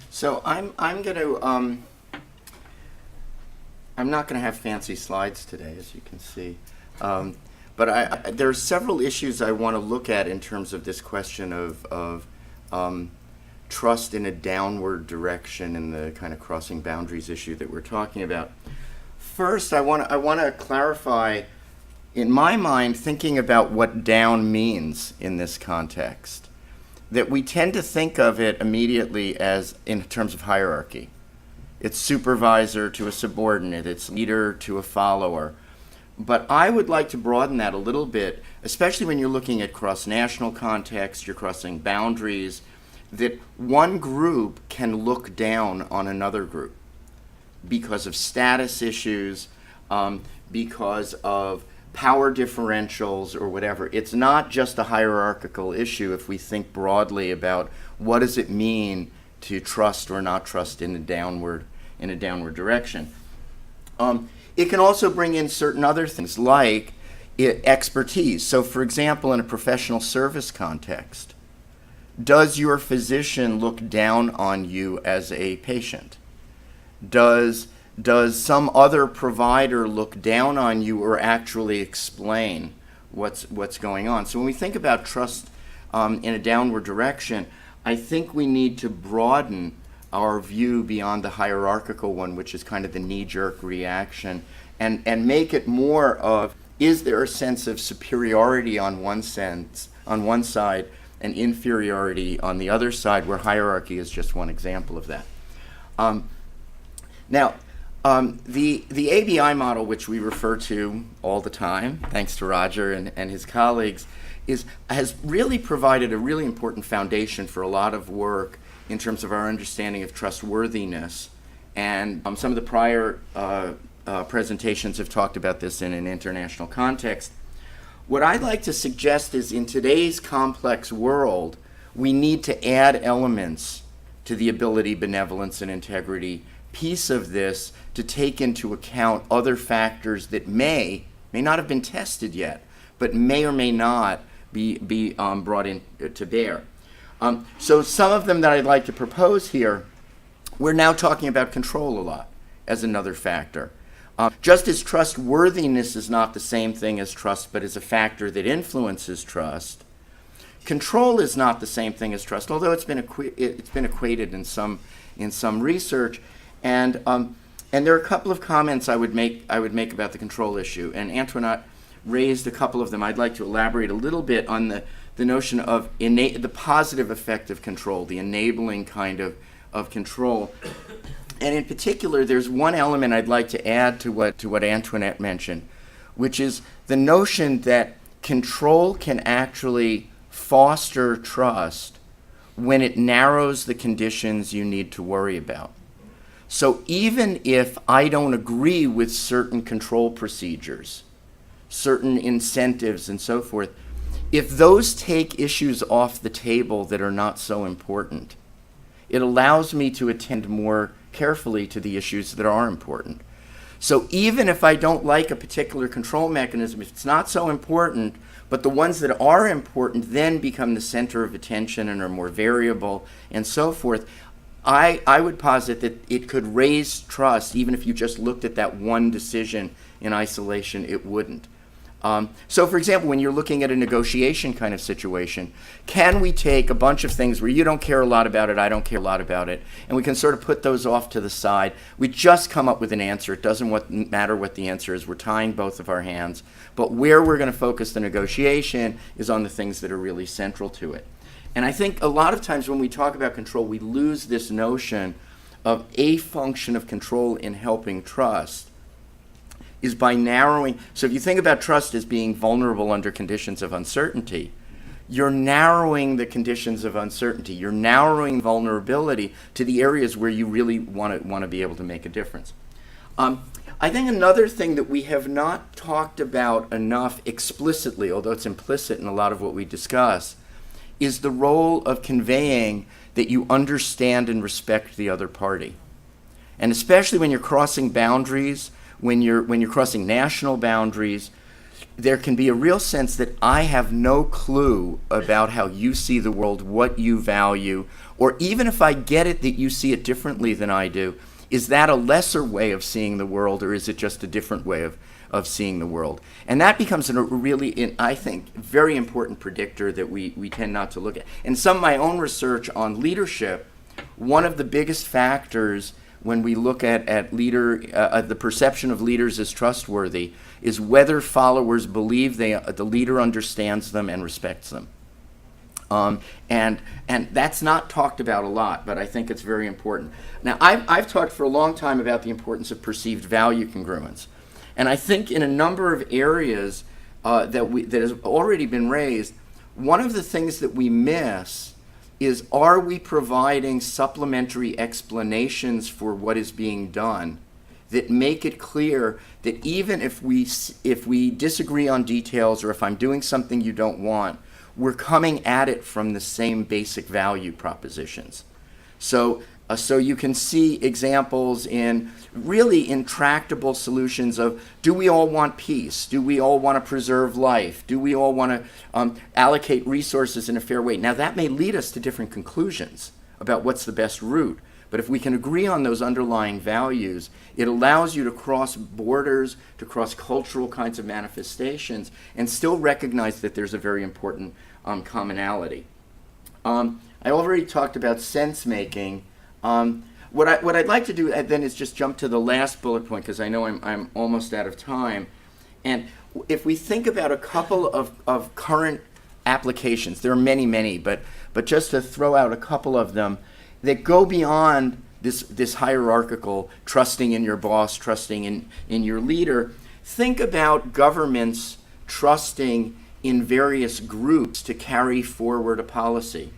So I'm not going to have fancy slides today, as you can see. But there are several issues I want to look at in terms of this question of trust in a downward direction and the kind of crossing boundaries issue that we're talking about. First, I want to clarify, in my mind, thinking about what down means in this context, that we tend to think of it immediately as in terms of hierarchy. It's supervisor to a subordinate, it's leader to a follower. But I would like to broaden that a little bit, especially when you're looking at cross-national context, you're crossing boundaries, that one group can look down on another group because of status issues, because of power differentials or whatever. It's not just a hierarchical issue if we think broadly about what does it mean to trust or not trust in a downward direction. It can also bring in certain other things like expertise. So for example, in a professional service context, does your physician look down on you as a patient? Does some other provider look down on you or actually explain what's going on? So when we think about trust in a downward direction, I think we need to broaden our view beyond the hierarchical one, which is kind of the knee-jerk reaction, and make it more of, is there a sense of superiority on one side and inferiority on the other side, where hierarchy is just one example of that. Now, the ABI model, which we refer to all the time, thanks to Roger and his colleagues, has really provided a really important foundation for a lot of work in terms of our understanding of trustworthiness. And some of the prior presentations have talked about this in an international context. What I'd like to suggest is, in today's complex world, we need to add elements to the ability, benevolence, and integrity piece of this to take into account other factors that may not have been tested yet, but may or may not be brought in to bear. So some of them that I'd like to propose here, we're now talking about control a lot as another factor. Just as trustworthiness is not the same thing as trust, but is a factor that influences trust, control is not the same thing as trust, although it's been equated in some research. And there are a couple of comments I would make about the control issue, and Antoinette raised a couple of them. I'd like to elaborate a little bit on the notion of the positive effect of control, the enabling kind of control. And in particular, there's one element I'd like to add to what Antoinette mentioned, which is the notion that control can actually foster trust when it narrows the conditions you need to worry about. So even if I don't agree with certain control procedures, certain incentives and so forth, if those take issues off the table that are not so important, it allows me to attend more carefully to the issues that are important. So even if I don't like a particular control mechanism, if it's not so important, but the ones that are important then become the center of attention and are more variable and so forth, I would posit that it could raise trust. Even if you just looked at that one decision in isolation, it wouldn't. So for example, when you're looking at a negotiation kind of situation, can we take a bunch of things where you don't care a lot about it, I don't care a lot about it, and we can sort of put those off to the side. We just come up with an answer. It doesn't matter what the answer is. We're tying both of our hands. But where we're going to focus the negotiation is on the things that are really central to it. And I think a lot of times when we talk about control, we lose this notion of a function of control in helping trust is by narrowing. So if you think about trust as being vulnerable under conditions of uncertainty, you're narrowing the conditions of uncertainty. You're narrowing vulnerability to the areas where you really want to be able to make a difference. I think another thing that we have not talked about enough explicitly, although it's implicit in a lot of what we discuss, is the role of conveying that you understand and respect the other party. And especially when you're crossing boundaries, when you're crossing national boundaries, there can be a real sense that I have no clue about how you see the world, what you value, or even if I get it that you see it differently than I do, is that a lesser way of seeing the world, or is it just a different way of seeing the world? And that becomes a really, I think, very important predictor that we tend not to look at. In some of my own research on leadership, one of the biggest factors when we look at the perception of leaders as trustworthy is whether followers believe the leader understands them and respects them. And that's not talked about a lot, but I think it's very important. Now, I've talked for a long time about the importance of perceived value congruence. And I think in a number of areas that has already been raised, one of the things that we miss is, are we providing supplementary explanations for what is being done that make it clear that even if we disagree on details, or if I'm doing something you don't want, we're coming at it from the same basic value propositions. So you can see examples in really intractable solutions of, do we all want peace? Do we all want to preserve life? Do we all want to allocate resources in a fair way? Now that may lead us to different conclusions about what's the best route. But if we can agree on those underlying values, it allows you to cross borders, to cross cultural kinds of manifestations, and still recognize that there's a very important commonality. I already talked about sense making. What I'd like to do then is just jump to the last bullet point, because I know I'm almost out of time. And if we think about a couple of current applications, there are many, but just to throw out a couple of them that go beyond this hierarchical trusting in your boss, trusting in your leader, think about governments trusting in various groups to carry forward a policy,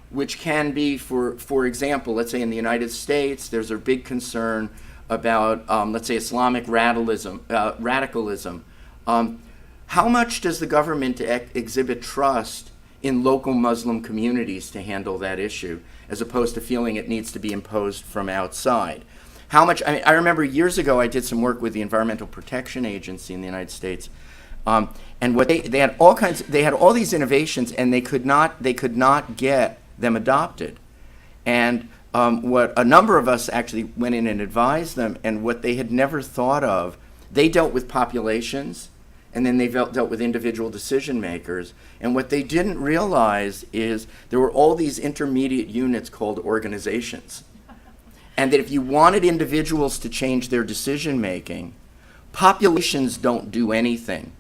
which can be, for example, let's say in the United States, there's a big concern about, let's say, Islamic radicalism. How much does the government exhibit trust in local Muslim communities to handle that issue, as opposed to feeling it needs to be imposed from outside? How much? I remember years ago I did some work with the Environmental Protection Agency in the United States, and what they had all these innovations, and they could not get them adopted. And what a number of us actually went in and advised them, and what they had never thought of, they dealt with populations, and then they dealt with individual decision makers. And what they didn't realize is there were all these intermediate units called organizations. And that if you wanted individuals to change their decision making, populations don't do anything.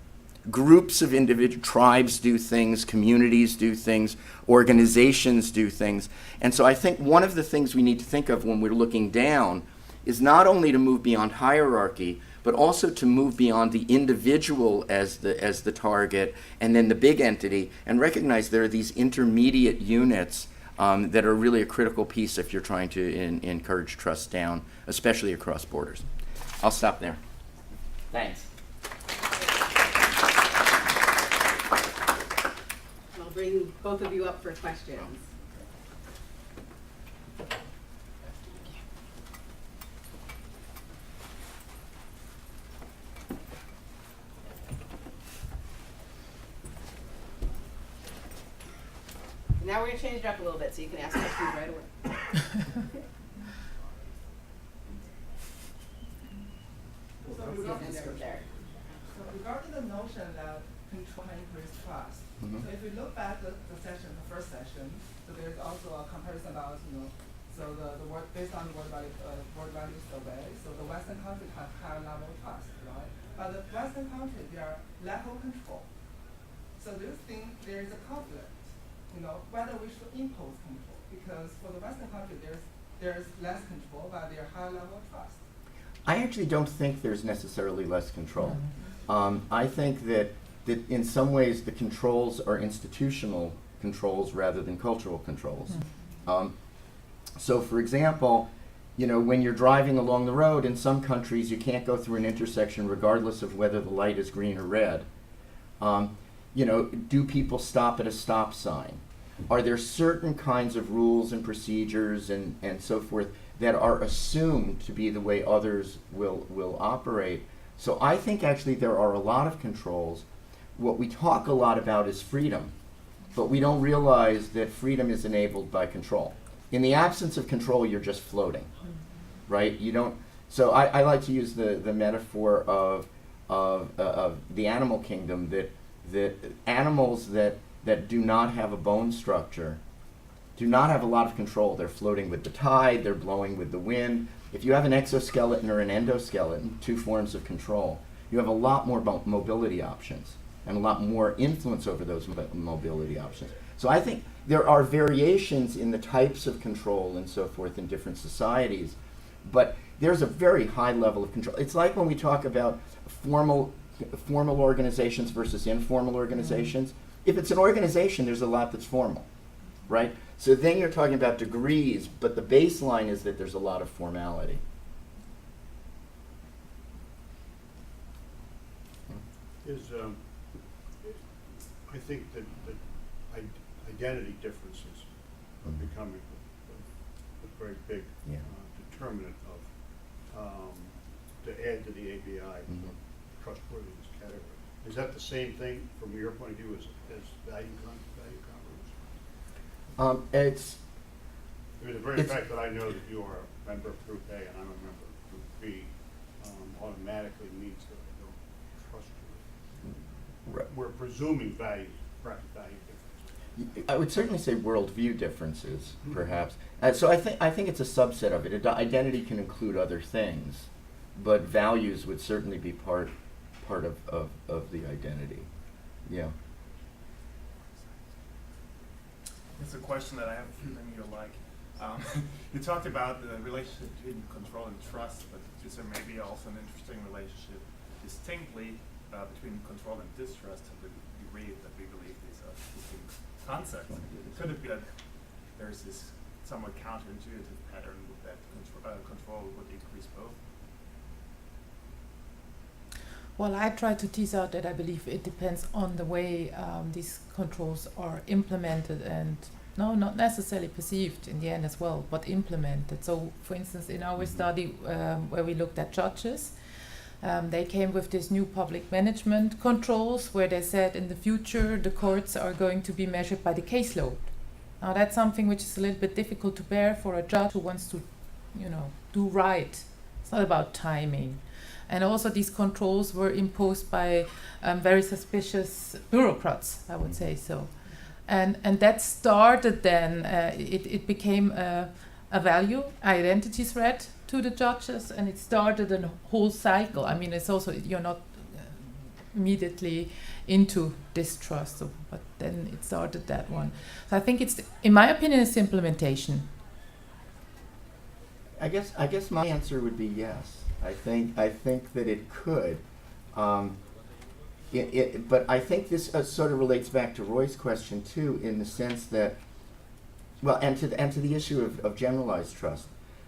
Groups of individual tribes do things, communities do things, organizations do things. And so I think one of the things we need to think of when we're looking down is not only to move beyond hierarchy, but also to move beyond the individual as the target, and then the big entity, and recognize there are these intermediate units that are really a critical piece if you're trying to encourage trust down, especially across borders. I'll stop there. Thanks. I'll bring both of you up for questions. Now we're going to change it up a little bit so you can ask questions right away. So regarding the notion that control can increase trust, so if we look back the first session, so there's also a comparison about, so the work based on the world value survey, so the Western countries have higher level of trust, right? But the Western countries, they are lack of control. So do you think there is a conflict? Whether we should impose control, because for the Western country, there's less control, but there's high level of trust. I actually don't think there's necessarily less control. I think that in some ways the controls are institutional controls rather than cultural controls. So for example, when you're driving along the road, in some countries you can't go through an intersection regardless of whether the light is green or red. Do people stop at a stop sign? Are there certain kinds of rules and procedures and so forth that are assumed to be the way others will operate? So I think actually there are a lot of controls. What we talk a lot about is freedom, but we don't realize that freedom is enabled by control. In the absence of control, you're just floating, right? You don't. So I like to use the metaphor of the animal kingdom, that animals that do not have a bone structure do not have a lot of control. They're floating with the tide, they're blowing with the wind. If you have an exoskeleton or an endoskeleton, two forms of control, you have a lot more mobility options and a lot more influence over those mobility options. So I think there are variations in the types of control and so forth in different societies, but there's a very high level of control. It's like when we talk about formal organizations versus informal organizations. If it's an organization, there's a lot that's formal, right? So then you're talking about degrees, but the baseline is that there's a lot of formality. I think that identity differences are becoming a very big determinant of to add to the ABI trustworthiness category. Is that the same thing from your point of view as value compromise? It's The very fact that I know that you are a member of Group A and I'm a member of Group B automatically means that I don't trust you. Right. We're presuming value differences. I would certainly say worldview differences, perhaps. So I think it's a subset of it. Identity can include other things, but values would certainly be part of the identity. Yeah. It's a question that I have a feeling you'll like. You talked about the relationship between control and trust, but is there maybe also an interesting relationship distinctly between control and distrust to the degree that we believe these are distinct concepts? Could it be that there's this somewhat counterintuitive pattern that control would increase both? Well, I try to tease out that I believe it depends on the way these controls are implemented and not necessarily perceived in the end as well, but implemented. So, for instance, in our study where we looked at judges, they came with this new public management controls where they said in the future the courts are going to be measured by the caseload. Now that's something which is a little bit difficult to bear for a judge who wants to, do right. It's not about timing. And also these controls were imposed by very suspicious bureaucrats, I would say so. And that started then, it became a value, identity threat to the judges, and it started a whole cycle. I mean, it's also, you're not immediately into distrust, but then it started that one. So I think it's, in my opinion, it's implementation. I guess my answer would be yes. I think that it could. But I think this sort of relates back to Roy's question too, in the sense that, well, and to the issue of generalized trust.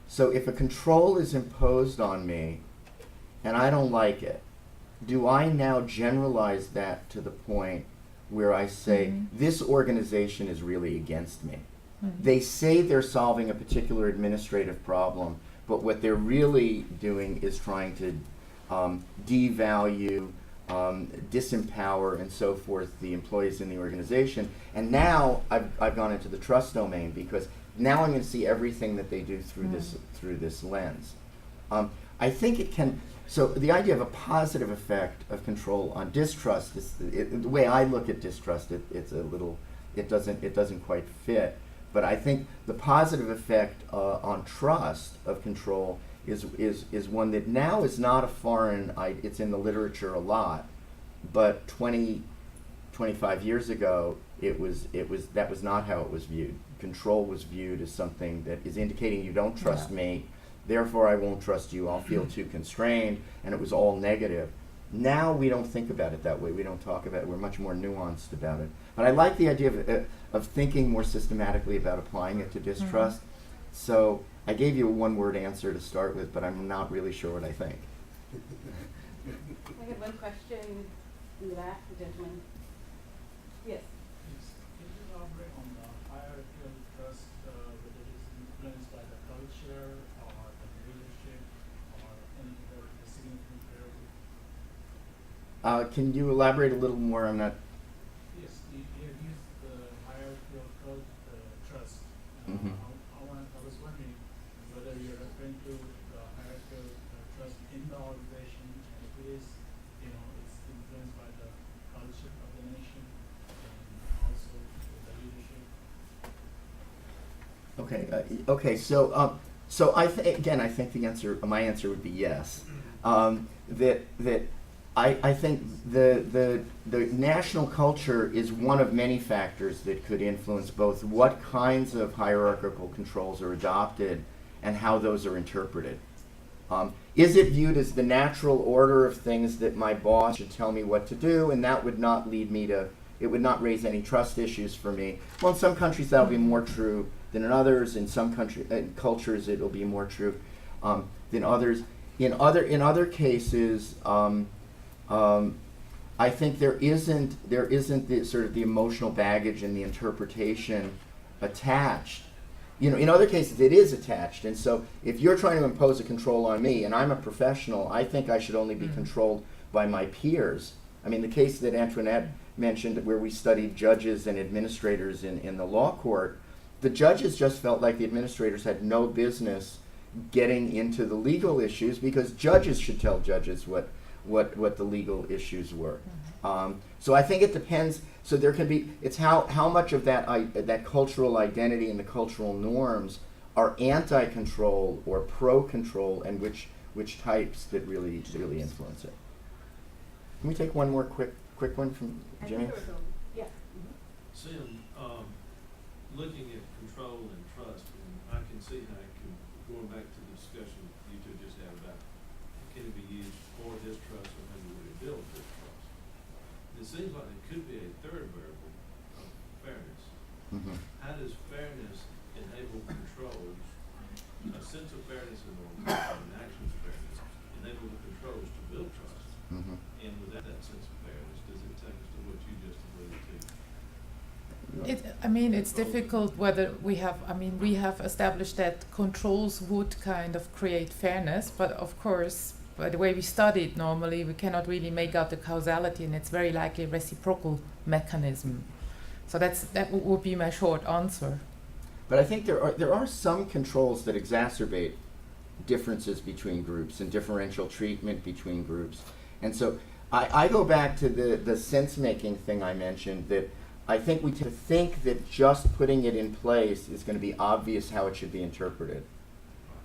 So if a control is imposed on me, and I don't like it, do I now generalize that to the point where I say, this organization is really against me? They say they're solving a particular administrative problem, but what they're really doing is trying to devalue, disempower, and so forth the employees in the organization. And now I've gone into the trust domain, because now I'm going to see everything that they do through this lens. I think it can. So the idea of a positive effect of control on distrust is the way I look at distrust. It's a little. It doesn't quite fit. But I think the positive effect on trust of control is one that now is not a foreign. It's in the literature a lot, but 25 years ago, that was not how it was viewed. Control was viewed as something that is indicating you don't trust me, therefore I won't trust you, I'll feel too constrained, and it was all negative. Now we don't think about it that way. We don't talk about it. We're much more nuanced about it. But I like the idea of thinking more systematically about applying it to distrust. So I gave you a one-word answer to start with, but I'm not really sure what I think. I have one question in the back, the gentleman. Yes. Can you elaborate on the hierarchy of trust, whether it is influenced by the culture or the leadership or any other significant variable? Can you elaborate a little more? I'm not. Yes, you have used the hierarchy of trust. I was wondering whether you're referring to the hierarchy of trust in the organization, and if it is, it's influenced by the culture of the nation and also the leadership. Okay. So I think my answer would be yes. I think the national culture is one of many factors that could influence both what kinds of hierarchical controls are adopted and how those are interpreted. Is it viewed as the natural order of things that my boss should tell me what to do, and that would not lead me to, it would not raise any trust issues for me? Well, in some countries that'll be more true than in others. In some cultures it'll be more true than others. In other cases, I think there isn't the sort of the emotional baggage and the interpretation attached. In other cases it is attached, and so if you're trying to impose a control on me and I'm a professional, I think I should only be controlled by my peers. I mean, the case that Antoinette mentioned where we studied judges and administrators in the law court, the judges just felt like the administrators had no business getting into the legal issues because judges should tell judges what the legal issues were. So I think it depends. So there can be, it's how much of that cultural identity and the cultural norms are anti-control or pro-control, and which types that really influence it. Can we take one more quick one from Jimmy? Yeah. Sim, looking at control and trust, and I can see how it can, going back to the discussion you two just had about can it be used for distrust or maybe would it build distrust? It seems like it could be a third variable of fairness. How does fairness enable controls, a sense of fairness in the organization and actions of fairness, enable the controls to build trust? And without that sense of fairness, does it take us to what you just alluded to? It's difficult whether we have established that controls would kind of create fairness, but of course, by the way we study it normally, we cannot really make out the causality, and it's very likely a reciprocal mechanism. So that would be my short answer. But I think there are some controls that exacerbate differences between groups and differential treatment between groups. And so I go back to the sense-making thing I mentioned, that I think we tend to think that just putting it in place is going to be obvious how it should be interpreted.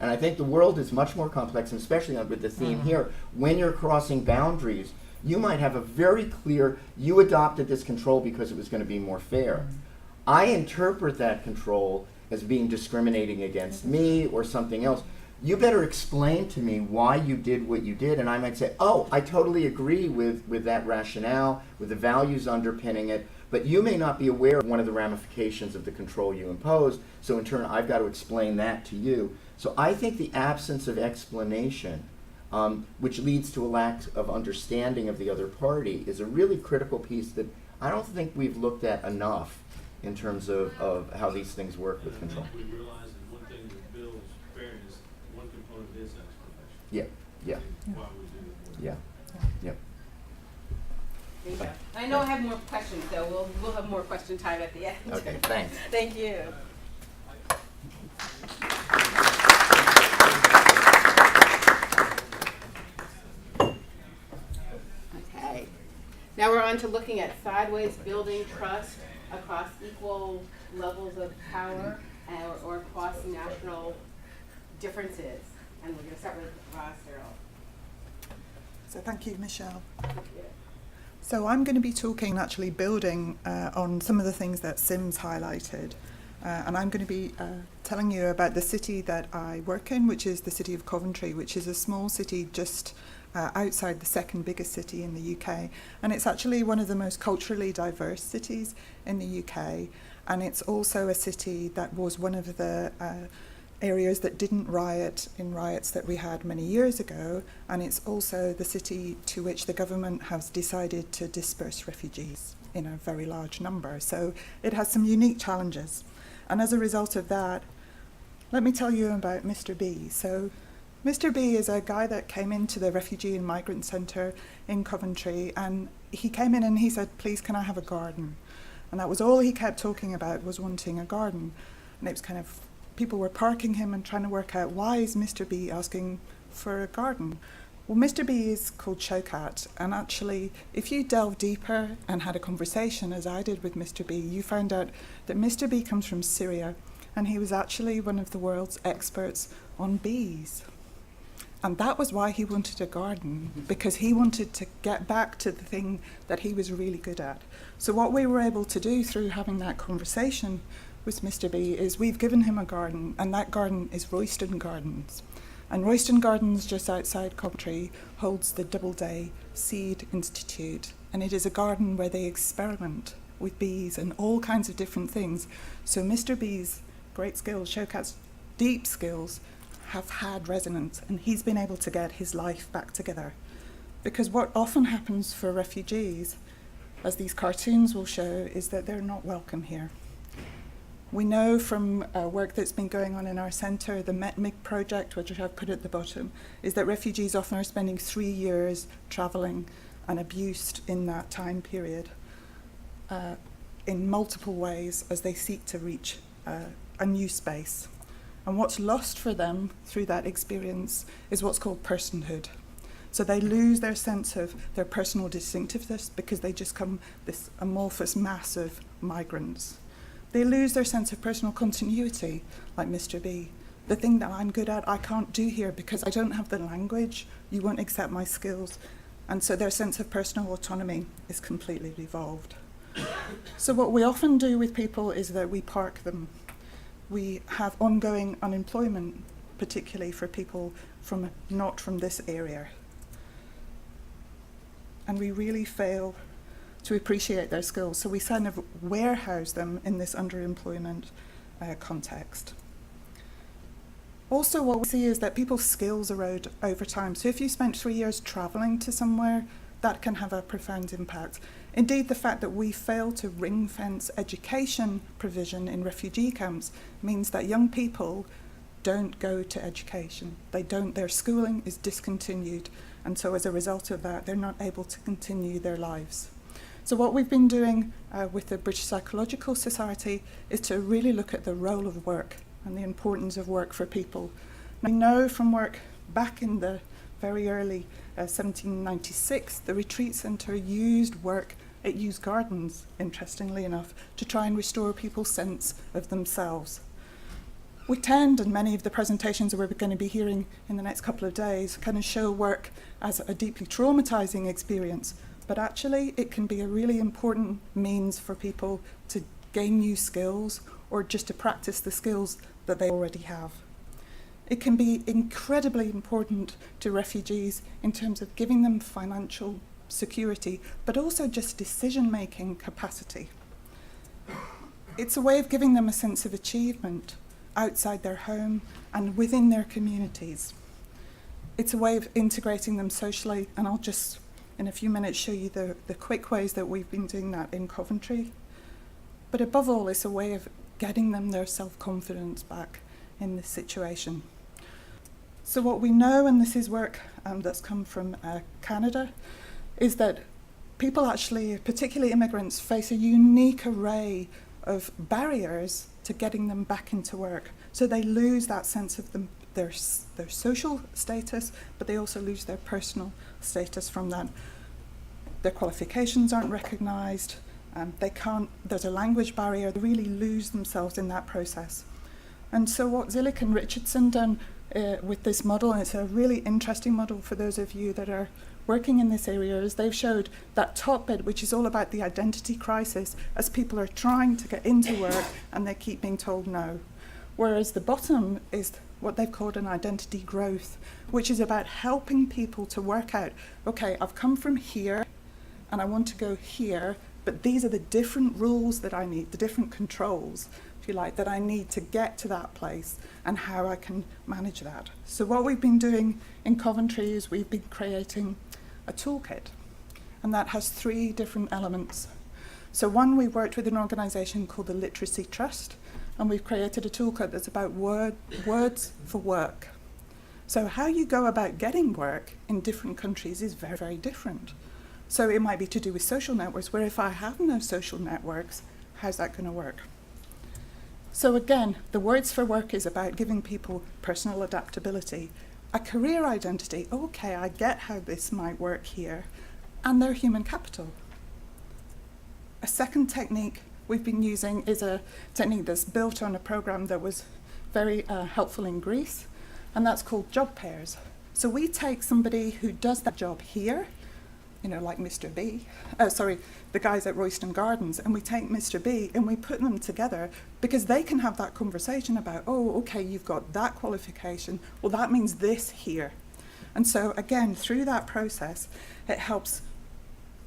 And I think the world is much more complex, and especially with the theme here, when you're crossing boundaries, you might have a very clear, you adopted this control because it was going to be more fair. I interpret that control as being discriminating against me or something else. You better explain to me why you did what you did, and I might say, oh, I totally agree with that rationale, with the values underpinning it, but you may not be aware of one of the ramifications of the control you imposed, so in turn I've got to explain that to you. So I think the absence of explanation, which leads to a lack of understanding of the other party, is a really critical piece that I don't think we've looked at enough in terms of how these things work with control. We realize that one thing that builds fairness, one component is explanation. Yeah, yeah, And why we do it. yeah, yeah. Thank you. I know I have more questions, so we'll have more question time at the end. Okay, thanks. Thank you. Okay. Now we're on to looking at sideways building trust across equal levels of power or across national differences. And we're going to start with Ross Searle. So thank you, Michelle. Thank you. So I'm going to be talking, actually building on some of the things that Sim's highlighted. And I'm going to be telling you about the city that I work in, which is the city of Coventry, which is a small city just outside the second biggest city in the UK. And it's actually one of the most culturally diverse cities in the UK. And it's also a city that was one of the areas that didn't riot in riots that we had many years ago, and it's also the city to which the government has decided to disperse refugees in a very large number. So it has some unique challenges. And as a result of that, let me tell you about Mr. B. So Mr. B is a guy that came into the Refugee and Migrant Centre in Coventry, and he came in and he said, please, can I have a garden? And that was all he kept talking about, was wanting a garden. And it was kind of, people were parking him and trying to work out, why is Mr. B asking for a garden? Well, Mr. B is called Showkat, and actually, if you delve deeper and had a conversation, as I did with Mr. B, you found out that Mr. B comes from Syria, and he was actually one of the world's experts on bees. And that was why he wanted a garden, because he wanted to get back to the thing that he was really good at. So what we were able to do through having that conversation with Mr. B is we've given him a garden, and that garden is Royston Gardens. And Royston Gardens, just outside Coventry, holds the Doubleday Seed Institute, and it is a garden where they experiment with bees and all kinds of different things. So Mr. B's great skills, Showkat's deep skills, have had resonance, and he's been able to get his life back together. Because what often happens for refugees, as these cartoons will show, is that they're not welcome here. We know from work that's been going on in our centre, the METMIG project, which I've put at the bottom, is that refugees often are spending 3 years travelling and abused in that time period in multiple ways as they seek to reach a new space. And what's lost for them through that experience is what's called personhood. So they lose their sense of their personal distinctiveness because they just come this amorphous mass of migrants. They lose their sense of personal continuity, like Mr. B. The thing that I'm good at, I can't do here because I don't have the language, you won't accept my skills. And so their sense of personal autonomy is completely devolved. So what we often do with people is that we park them. We have ongoing unemployment, particularly for people not from this area. And we really fail to appreciate their skills. So we kind of warehouse them in this underemployment context. Also, what we see is that people's skills erode over time. So if you spent 3 years traveling to somewhere, that can have a profound impact. Indeed, the fact that we fail to ring-fence education provision in refugee camps means that young people don't go to education. Their schooling is discontinued, and so as a result of that, they're not able to continue their lives. So what we've been doing with the British Psychological Society is to really look at the role of work and the importance of work for people. We know from work back in the very early 1796, the retreat centre used work, it used gardens, interestingly enough, to try and restore people's sense of themselves. We tend, and many of the presentations that we're going to be hearing in the next couple of days, kind of show work as a deeply traumatizing experience, but actually it can be a really important means for people to gain new skills or just to practice the skills that they already have. It can be incredibly important to refugees in terms of giving them financial security, but also just decision-making capacity. It's a way of giving them a sense of achievement outside their home and within their communities. It's a way of integrating them socially, and I'll just, in a few minutes, show you the quick ways that we've been doing that in Coventry. But above all, it's a way of getting them their self-confidence back in this situation. So what we know, and this is work that's come from Canada, is that people actually, particularly immigrants, face a unique array of barriers to getting them back into work. So they lose that sense of their social status, but they also lose their personal status from that. Their qualifications aren't recognised, there's a language barrier, they really lose themselves in that process. And so what Zillick and Richardson done with this model, and it's a really interesting model for those of you that are working in this area, is they've showed that top bit, which is all about the identity crisis, as people are trying to get into work and they keep being told no. Whereas the bottom is what they've called an identity growth, which is about helping people to work out, okay, I've come from here and I want to go here, but these are the different rules that I need, the different controls, if you like, that I need to get to that place and how I can manage that. So what we've been doing in Coventry is we've been creating a toolkit, and that has 3 different elements. So one, we worked with an organisation called the Literacy Trust, and we've created a toolkit that's about words for work. So how you go about getting work in different countries is very, very different. So it might be to do with social networks, where if I have no social networks, how's that going to work? So again, the words for work is about giving people personal adaptability, a career identity. Okay, I get how this might work here, and their human capital. A second technique we've been using is a technique that's built on a program that was very helpful in Greece, and that's called job pairs. So we take somebody who does that job here, you know, like Mr. B, the guys at Royston Gardens, and we take Mr. B and we put them together because they can have that conversation about, oh, okay, you've got that qualification, well, that means this here. And so again, through that process, it helps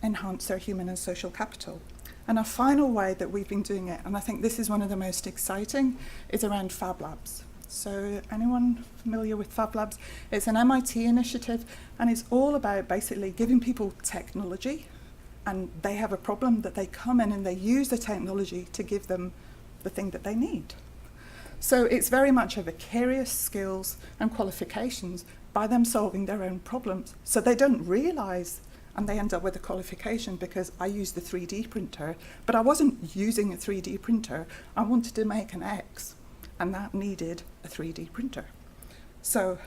enhance their human and social capital. And a final way that we've been doing it, and I think this is one of the most exciting, is around Fab Labs. So anyone familiar with Fab Labs? It's an MIT initiative, and it's all about basically giving people technology, and they have a problem that they come in and they use the technology to give them the thing that they need. So it's very much a vicarious skills and qualifications by them solving their own problems. So they don't realise, and they end up with a qualification because I used the 3D printer, but I wasn't using a 3D printer, I wanted to make an X. And that needed a 3D printer. So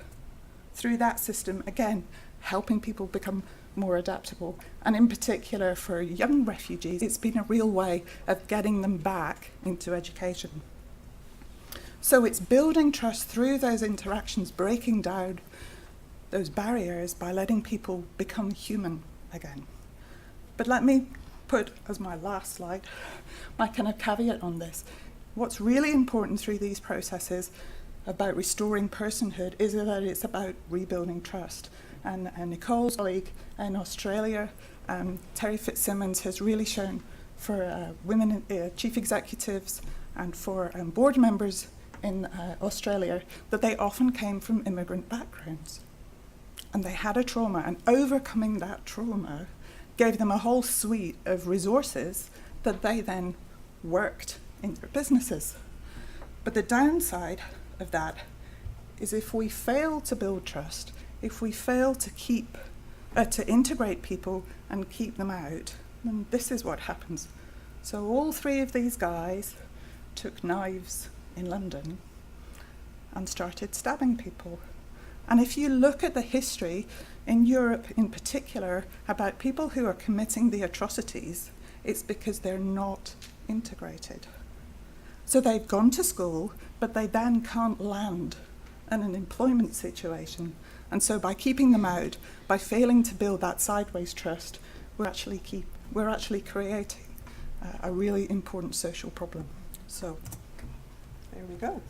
through that system, again, helping people become more adaptable. And in particular for young refugees, it's been a real way of getting them back into education. So it's building trust through those interactions, breaking down those barriers by letting people become human again. But let me put as my last slide, my kind of caveat on this. What's really important through these processes about restoring personhood is that it's about rebuilding trust. And Nicole's colleague in Australia, Terry Fitzsimmons, has really shown for women chief executives and for board members in Australia that they often came from immigrant backgrounds. And they had a trauma, and overcoming that trauma gave them a whole suite of resources that they then worked in their businesses. But the downside of that is if we fail to build trust, if we fail to integrate people and keep them out, And this is what happens. So all three of these guys took knives in London and started stabbing people. And if you look at the history in Europe in particular about people who are committing the atrocities, it's because they're not integrated. So they've gone to school, but they then can't land in an employment situation. And so by keeping them out, by failing to build that sideways trust, we're actually creating a really important social problem. So there we go.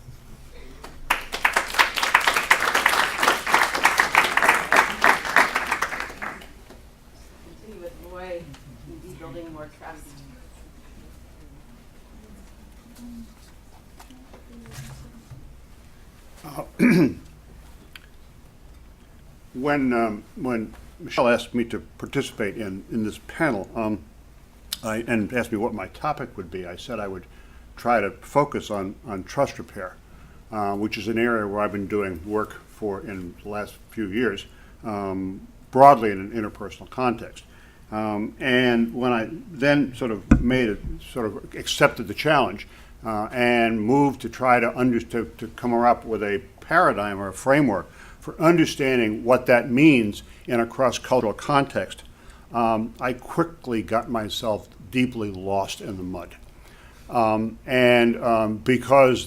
Continue with Roy in building more trust. When Michelle asked me to participate in this panel, and asked me what my topic would be, I said I would try to focus on trust repair, which is an area where I've been doing work for in the last few years, broadly in an interpersonal context. And when I then sort of accepted the challenge and moved to try to come up with a paradigm or a framework for understanding what that means in a cross-cultural context, I quickly got myself deeply lost in the mud. Because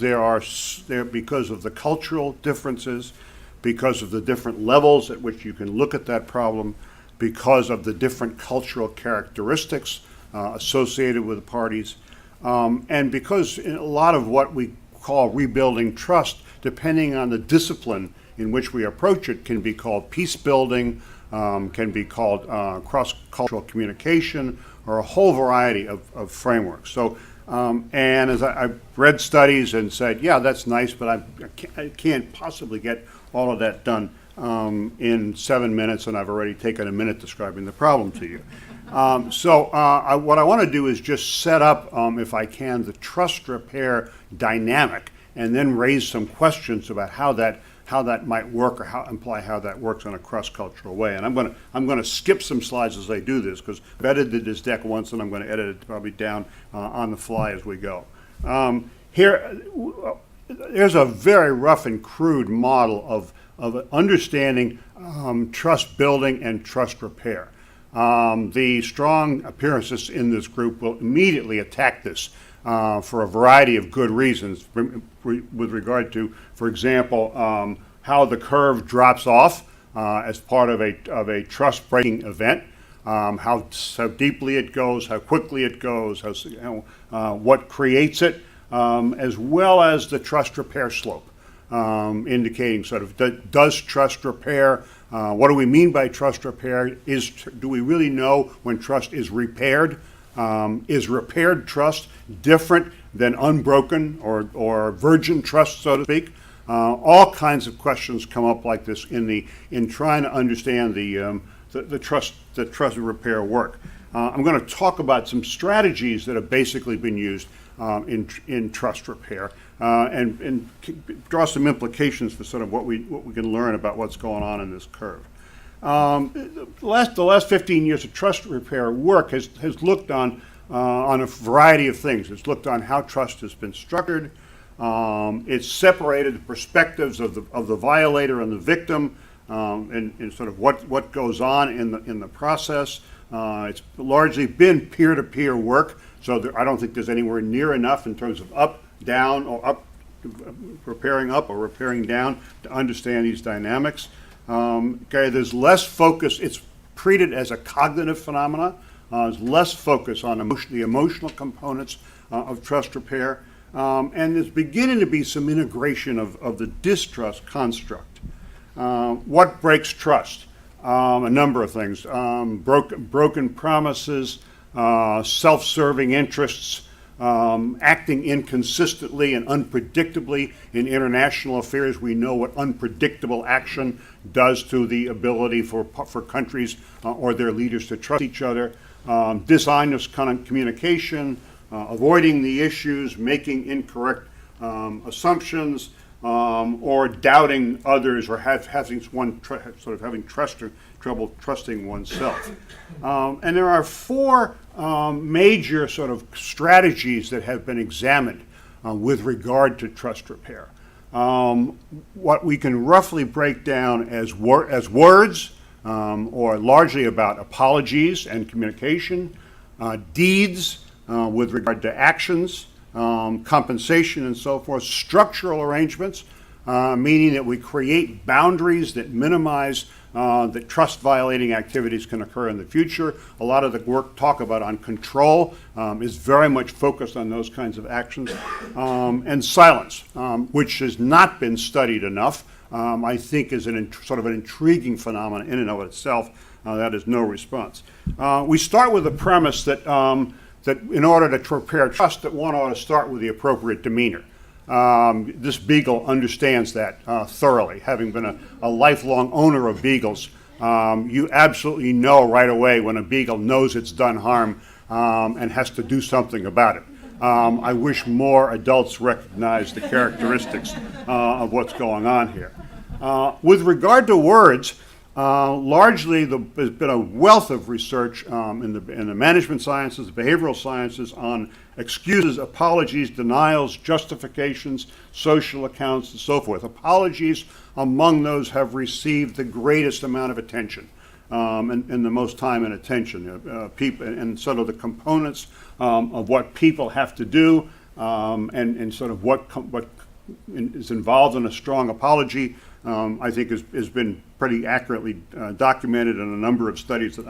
because of the cultural differences, because of the different levels at which you can look at that problem, because of the different cultural characteristics associated with the parties, and because in a lot of what we call rebuilding trust, depending on the discipline in which we approach it, can be called peace building, can be called cross-cultural communication, or a whole variety of frameworks. So, and as I've read studies and said, yeah, that's nice, but I can't possibly get all of that done in 7 minutes, and I've already taken a minute describing the problem to you. What I want to do is just set up, if I can, the trust repair dynamic, and then raise some questions about how that might work, or imply how that works in a cross-cultural way. And I'm going to skip some slides as I do this, because I've edited this deck once, and I'm going to edit it probably down on the fly as we go. Here's a very rough and crude model of understanding trust building and trust repair. The strong appearances in this group will immediately attack this for a variety of good reasons, with regard to, for example, how the curve drops off as part of a trust-breaking event, how deeply it goes, how quickly it goes, what creates it, as well as the trust repair slope, indicating sort of does trust repair. What do we mean by trust repair? Do we really know when trust is repaired? Is repaired trust different than unbroken or virgin trust, so to speak? All kinds of questions come up like this in trying to understand the trust repair work. I'm going to talk about some strategies that have basically been used in trust repair, and draw some implications for sort of what we can learn about what's going on in this curve. The last 15 years of trust repair work has looked on a variety of things. It's looked on how trust has been structured. It's separated the perspectives of the violator and the victim, and sort of what goes on in the process. It's largely been peer-to-peer work, so I don't think there's anywhere near enough in terms of up, down, or repairing up or repairing down to understand these dynamics. There's less focus. It's treated as a cognitive phenomena. There's less focus on the emotional components of trust repair. And there's beginning to be some integration of the distrust construct. What breaks trust? A number of things. Broken promises, self-serving interests, acting inconsistently and unpredictably in international affairs. We know what unpredictable action does to the ability for countries or their leaders to trust each other. Dishonest communication, avoiding the issues, making incorrect assumptions, or doubting others, or having trouble trusting oneself. And there are four major sort of strategies that have been examined with regard to trust repair. What we can roughly break down as words, or largely about apologies and communication, deeds with regard to actions, compensation and so forth, structural arrangements, meaning that we create boundaries that minimize that trust violating activities can occur in the future. A lot of the work talk about on control is very much focused on those kinds of actions. And silence, which has not been studied enough, I think is sort of an intriguing phenomenon in and of itself. That is no response. We start with the premise that, that in order to repair trust, that one ought to start with the appropriate demeanor. This beagle understands that thoroughly. Having been a lifelong owner of beagles, you absolutely know right away when a beagle knows it's done harm and has to do something about it. I wish more adults recognized the characteristics of what's going on here. With regard to words, largely there's been a wealth of research in the management sciences, the behavioral sciences on excuses, apologies, denials, justifications, social accounts, and so forth. Apologies among those have received the greatest amount of attention and the most time and attention. People and sort of the components of what people have to do and sort of what is involved in a strong apology, I think has been pretty accurately documented in a number of studies that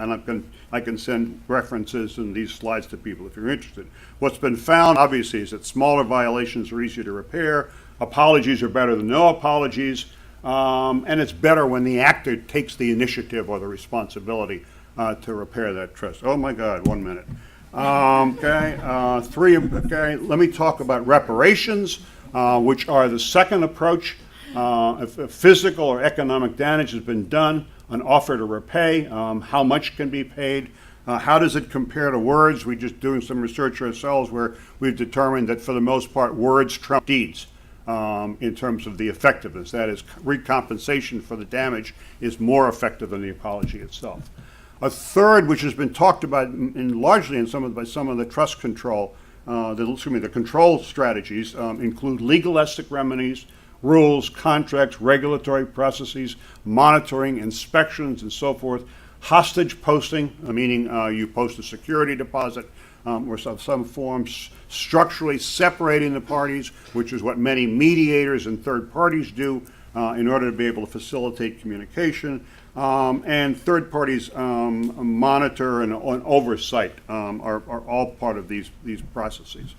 I can send references in these slides to people if you're interested. What's been found, obviously, is that smaller violations are easier to repair, apologies are better than no apologies, and it's better when the actor takes the initiative or the responsibility to repair that trust. Oh my God, 1 minute. Okay, let me talk about reparations, which are the second approach. If physical or economic damage has been done, an offer to repay, how much can be paid, how does it compare to words? We're just doing some research ourselves where we've determined that for the most part words trump deeds in terms of the effectiveness. That is, recompensation for the damage is more effective than the apology itself. A third, which has been talked about largely by some of the trust control, the control strategies, include legalistic remedies, rules, contracts, regulatory processes, monitoring, inspections, and so forth. Hostage posting, meaning you post a security deposit or some form, structurally separating the parties, which is what many mediators and third parties do in order to be able to facilitate communication. And third parties monitor and oversight are all part of these processes.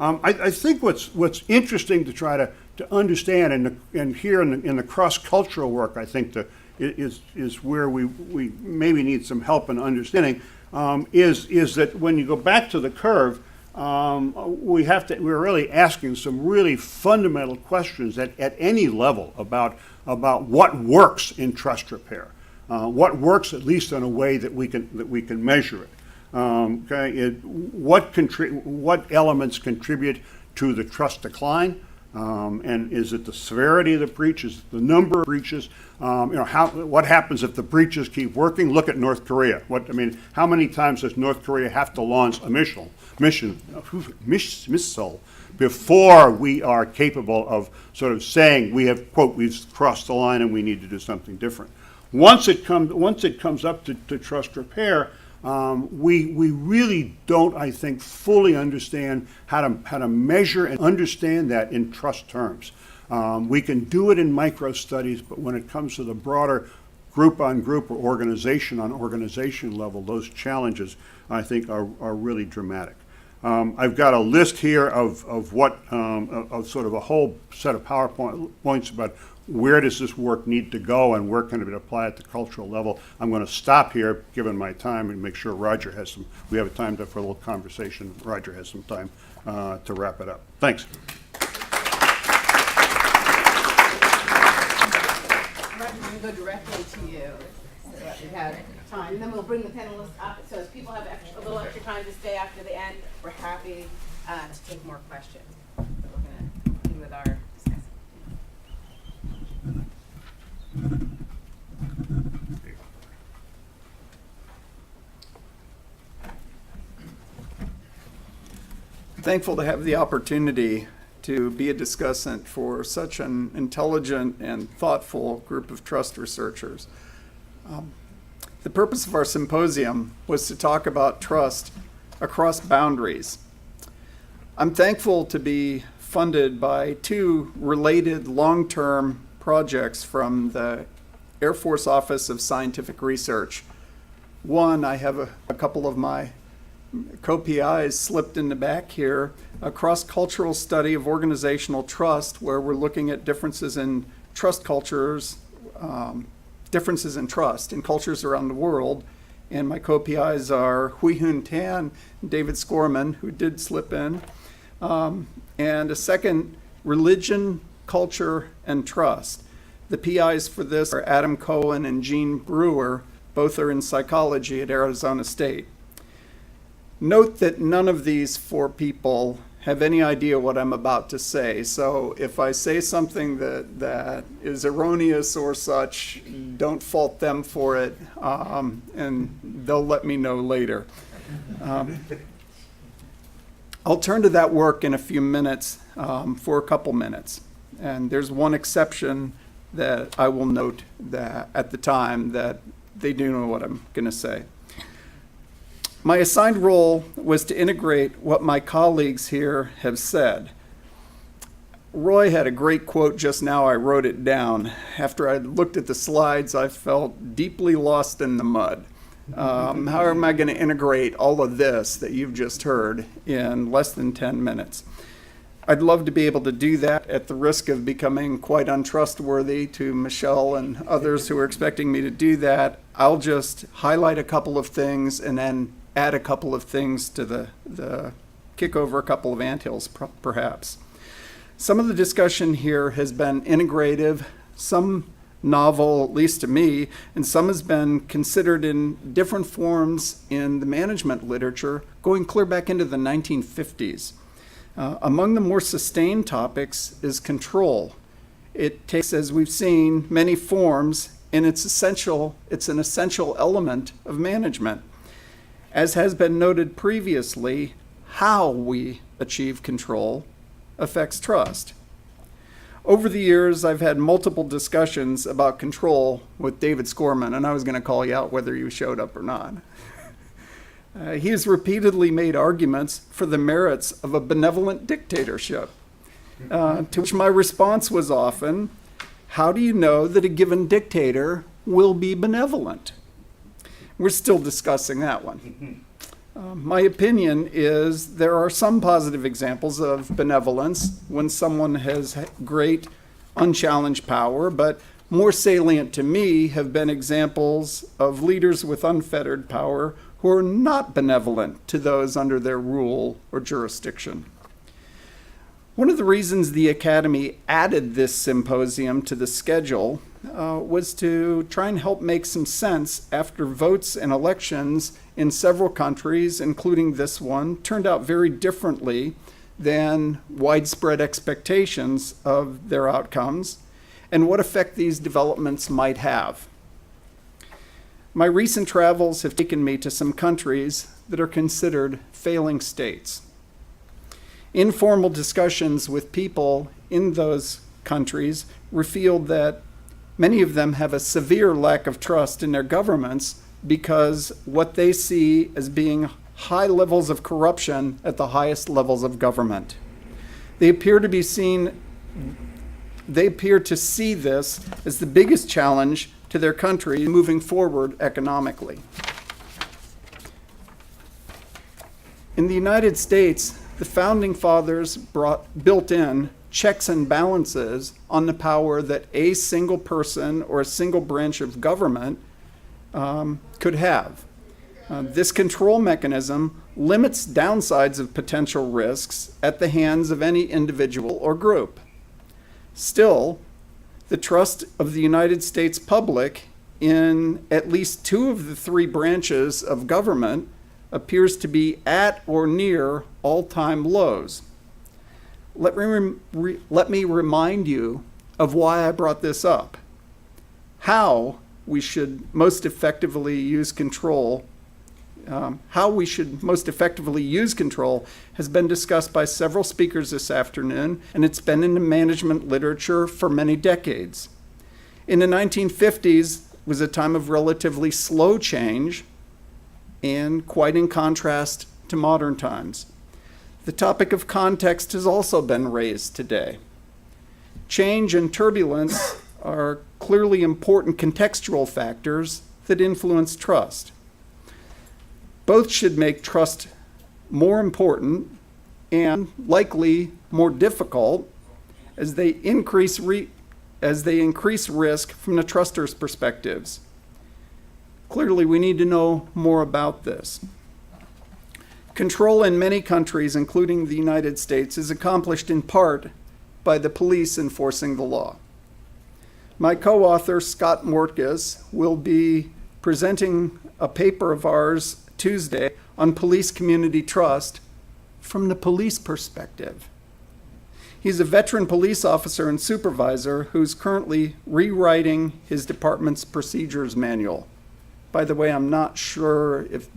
I think what's interesting to try to understand, and here in the cross-cultural work, I think is where we maybe need some help in understanding, is that when you go back to the curve, we're really asking some really fundamental questions at any level about what works in trust repair, what works at least in a way that we can measure it. What elements contribute to the trust decline? And is it the severity of the breach? Is it the number of breaches? What happens if the breaches keep working? Look at North Korea. How many times does North Korea have to launch a missile before we are capable of sort of saying we've crossed the line and we need to do something different? Once it comes up to trust repair, we really don't, I think, fully understand how to measure and understand that in trust terms. We can do it in micro studies, but when it comes to the broader group on group or organization on organization level, those challenges, I think, are really dramatic. I've got a list here of sort of a whole set of PowerPoints about where does this work need to go and where can it be applied at the cultural level. I'm going to stop here, given my time, and make sure Roger has we have time for a little conversation. Roger has some time to wrap it up. Thanks. Roger, we're going to go directly to you so that we have time. And then we'll bring the panelists up. So as people have a little extra time to stay after the end, we're happy to take more questions. So we're going to begin with our discussion. thankful to have the opportunity to be a discussant for such an intelligent and thoughtful group of trust researchers. The purpose of our symposium was to talk about trust across boundaries. I'm thankful to be funded by two related long-term projects from the Air Force Office of Scientific Research. One, I have a couple of my co-PIs slipped in the back here, a cross-cultural study of organizational trust, where we're looking at differences in trust cultures, differences in trust in cultures around the world. And my co-PIs are Hui Hoon Tan and David Scorman, who did slip in. And a second, religion, culture, and trust. The PIs for this are Adam Cohen and Jean Brewer. Both are in psychology at Arizona State. Note that none of these four people have any idea what I'm about to say. So if I say something that is erroneous or such, don't fault them for it, and they'll let me know later. I'll turn to that work in a few minutes, for a couple minutes. And there's one exception that I will note that at the time that they do know what I'm going to say. My assigned role was to integrate what my colleagues here have said. Roy had a great quote just now. I wrote it down. After I looked at the slides, I felt deeply lost in the mud. How am I going to integrate all of this that you've just heard in less than 10 minutes? I'd love to be able to do that at the risk of becoming quite untrustworthy to Michelle and others who are expecting me to do that. I'll just highlight a couple of things and then add a couple of things to the kick over a couple of anthills, perhaps. Some of the discussion here has been integrative, some novel, at least to me, and some has been considered in different forms in the management literature, going clear back into the 1950s. Among the more sustained topics is control. It takes, as we've seen, many forms, and it's an essential element of management. As has been noted previously, how we achieve control affects trust. Over the years, I've had multiple discussions about control with David Scorman, and I was going to call you out whether you showed up or not. He has repeatedly made arguments for the merits of a benevolent dictatorship, to which my response was often, how do you know that a given dictator will be benevolent? We're still discussing that one. My opinion is there are some positive examples of benevolence when someone has great unchallenged power, but more salient to me have been examples of leaders with unfettered power who are not benevolent to those under their rule or jurisdiction. One of the reasons the Academy added this symposium to the schedule was to try and help make some sense after votes and elections in several countries, including this one, turned out very differently than widespread expectations of their outcomes, and what effect these developments might have. My recent travels have taken me to some countries that are considered failing states. Informal discussions with people in those countries revealed that many of them have a severe lack of trust in their governments because what they see as being high levels of corruption at the highest levels of government. They appear to see this as the biggest challenge to their country moving forward economically. In the United States, the founding fathers built in checks and balances on the power that a single person or a single branch of government could have. This control mechanism limits downsides of potential risks at the hands of any individual or group. Still, the trust of the United States public in at least two of the three branches of government appears to be at or near all-time lows. Let me remind you of why I brought this up. How we should most effectively use control how we should most effectively use control has been discussed by several speakers this afternoon, and it's been in the management literature for many decades. In the 1950s was a time of relatively slow change, and quite in contrast to modern times. The topic of context has also been raised today. Change and turbulence are clearly important contextual factors that influence trust. Both should make trust more important and likely more difficult as they increase risk from the trusters' perspectives. Clearly, we need to know more about this. Control in many countries, including the United States, is accomplished in part by the police enforcing the law. My co-author, Scott Mortges, will be presenting a paper of ours Tuesday on police community trust from the police perspective. He's a veteran police officer and supervisor who's currently rewriting his department's procedures manual. By the way, I'm not sure if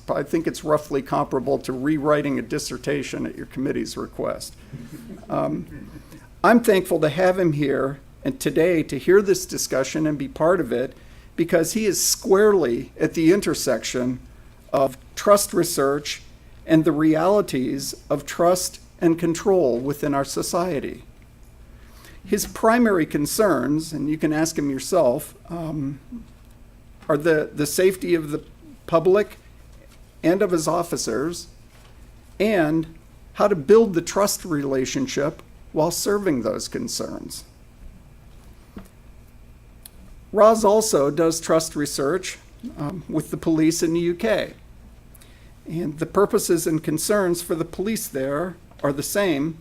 I think it's roughly comparable to rewriting a dissertation at your committee's request. I'm thankful to have him here and today to hear this discussion and be part of it, because he is squarely at the intersection of trust research and the realities of trust and control within our society. His primary concerns, and you can ask him yourself, are the safety of the public and of his officers, and how to build the trust relationship while serving those concerns. Roz also does trust research with the police in the UK. And the purposes and concerns for the police there are the same,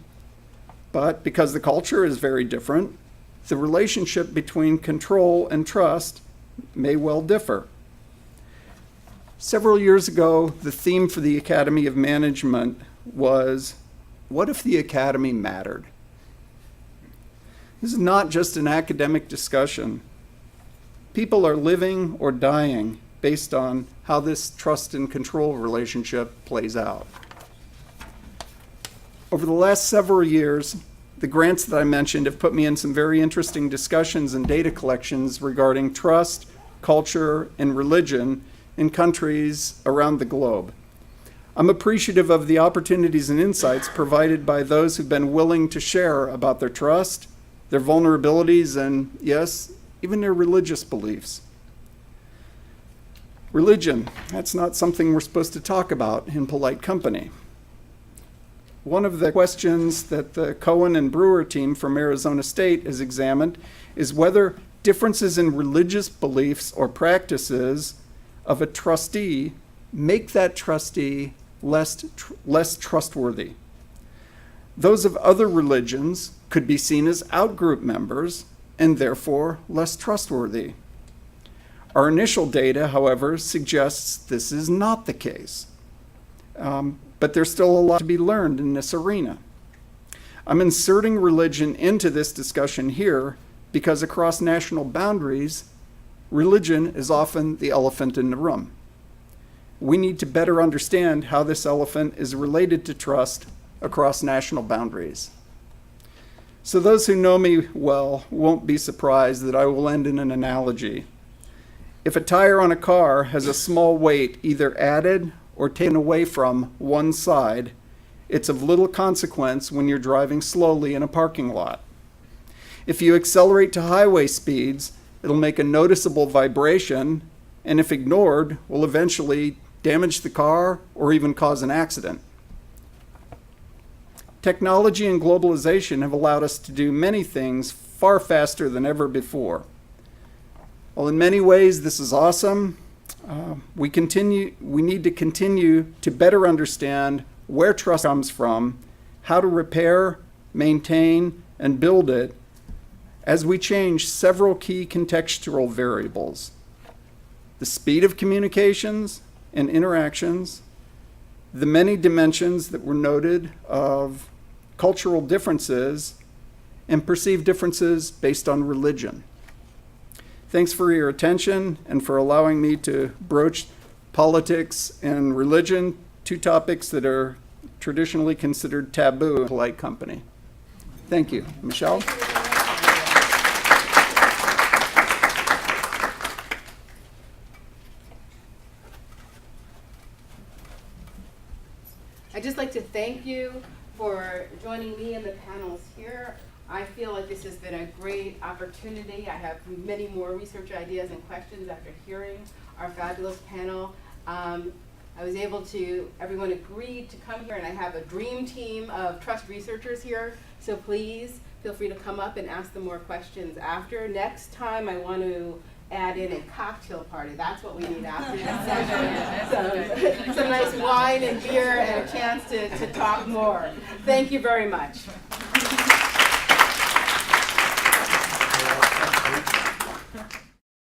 but because the culture is very different, the relationship between control and trust may well differ. Several years ago, the theme for the Academy of Management was, what if the Academy mattered? This is not just an academic discussion. People are living or dying based on how this trust and control relationship plays out. Over the last several years, the grants that I mentioned have put me in some very interesting discussions and data collections regarding trust, culture, and religion in countries around the globe. I'm appreciative of the opportunities and insights provided by those who've been willing to share about their trust, their vulnerabilities, and yes, even their religious beliefs. Religion, that's not something we're supposed to talk about in polite company. One of the questions that the Cohen and Brewer team from Arizona State has examined is whether differences in religious beliefs or practices of a trustee make that trustee less trustworthy. Those of other religions could be seen as outgroup members and therefore less trustworthy. Our initial data, however, suggests this is not the case. But there's still a lot to be learned in this arena. I'm inserting religion into this discussion here because across national boundaries, religion is often the elephant in the room. We need to better understand how this elephant is related to trust across national boundaries. So those who know me well won't be surprised that I will end in an analogy. If a tire on a car has a small weight either added or taken away from one side, it's of little consequence when you're driving slowly in a parking lot. If you accelerate to highway speeds, it'll make a noticeable vibration, and if ignored, will eventually damage the car or even cause an accident. Technology and globalization have allowed us to do many things far faster than ever before. While in many ways this is awesome, we need to continue to better understand where trust comes from, how to repair, maintain, and build it as we change several key contextual variables: the speed of communications and interactions, the many dimensions that were noted of cultural differences, and perceived differences based on religion. Thanks for your attention and for allowing me to broach politics and religion, two topics that are traditionally considered taboo in polite company. Thank you. Michelle? I'd just like to thank you for joining me and the panels here. I feel like this has been a great opportunity. I have many more research ideas and questions after hearing our fabulous panel. I was able to, everyone agreed to come here, and I have a dream team of trust researchers here, so please feel free to come up and ask them more questions after. Next time I want to add in a cocktail party. That's what we need after this session. Some nice wine and beer and a chance to talk more. Thank you very much.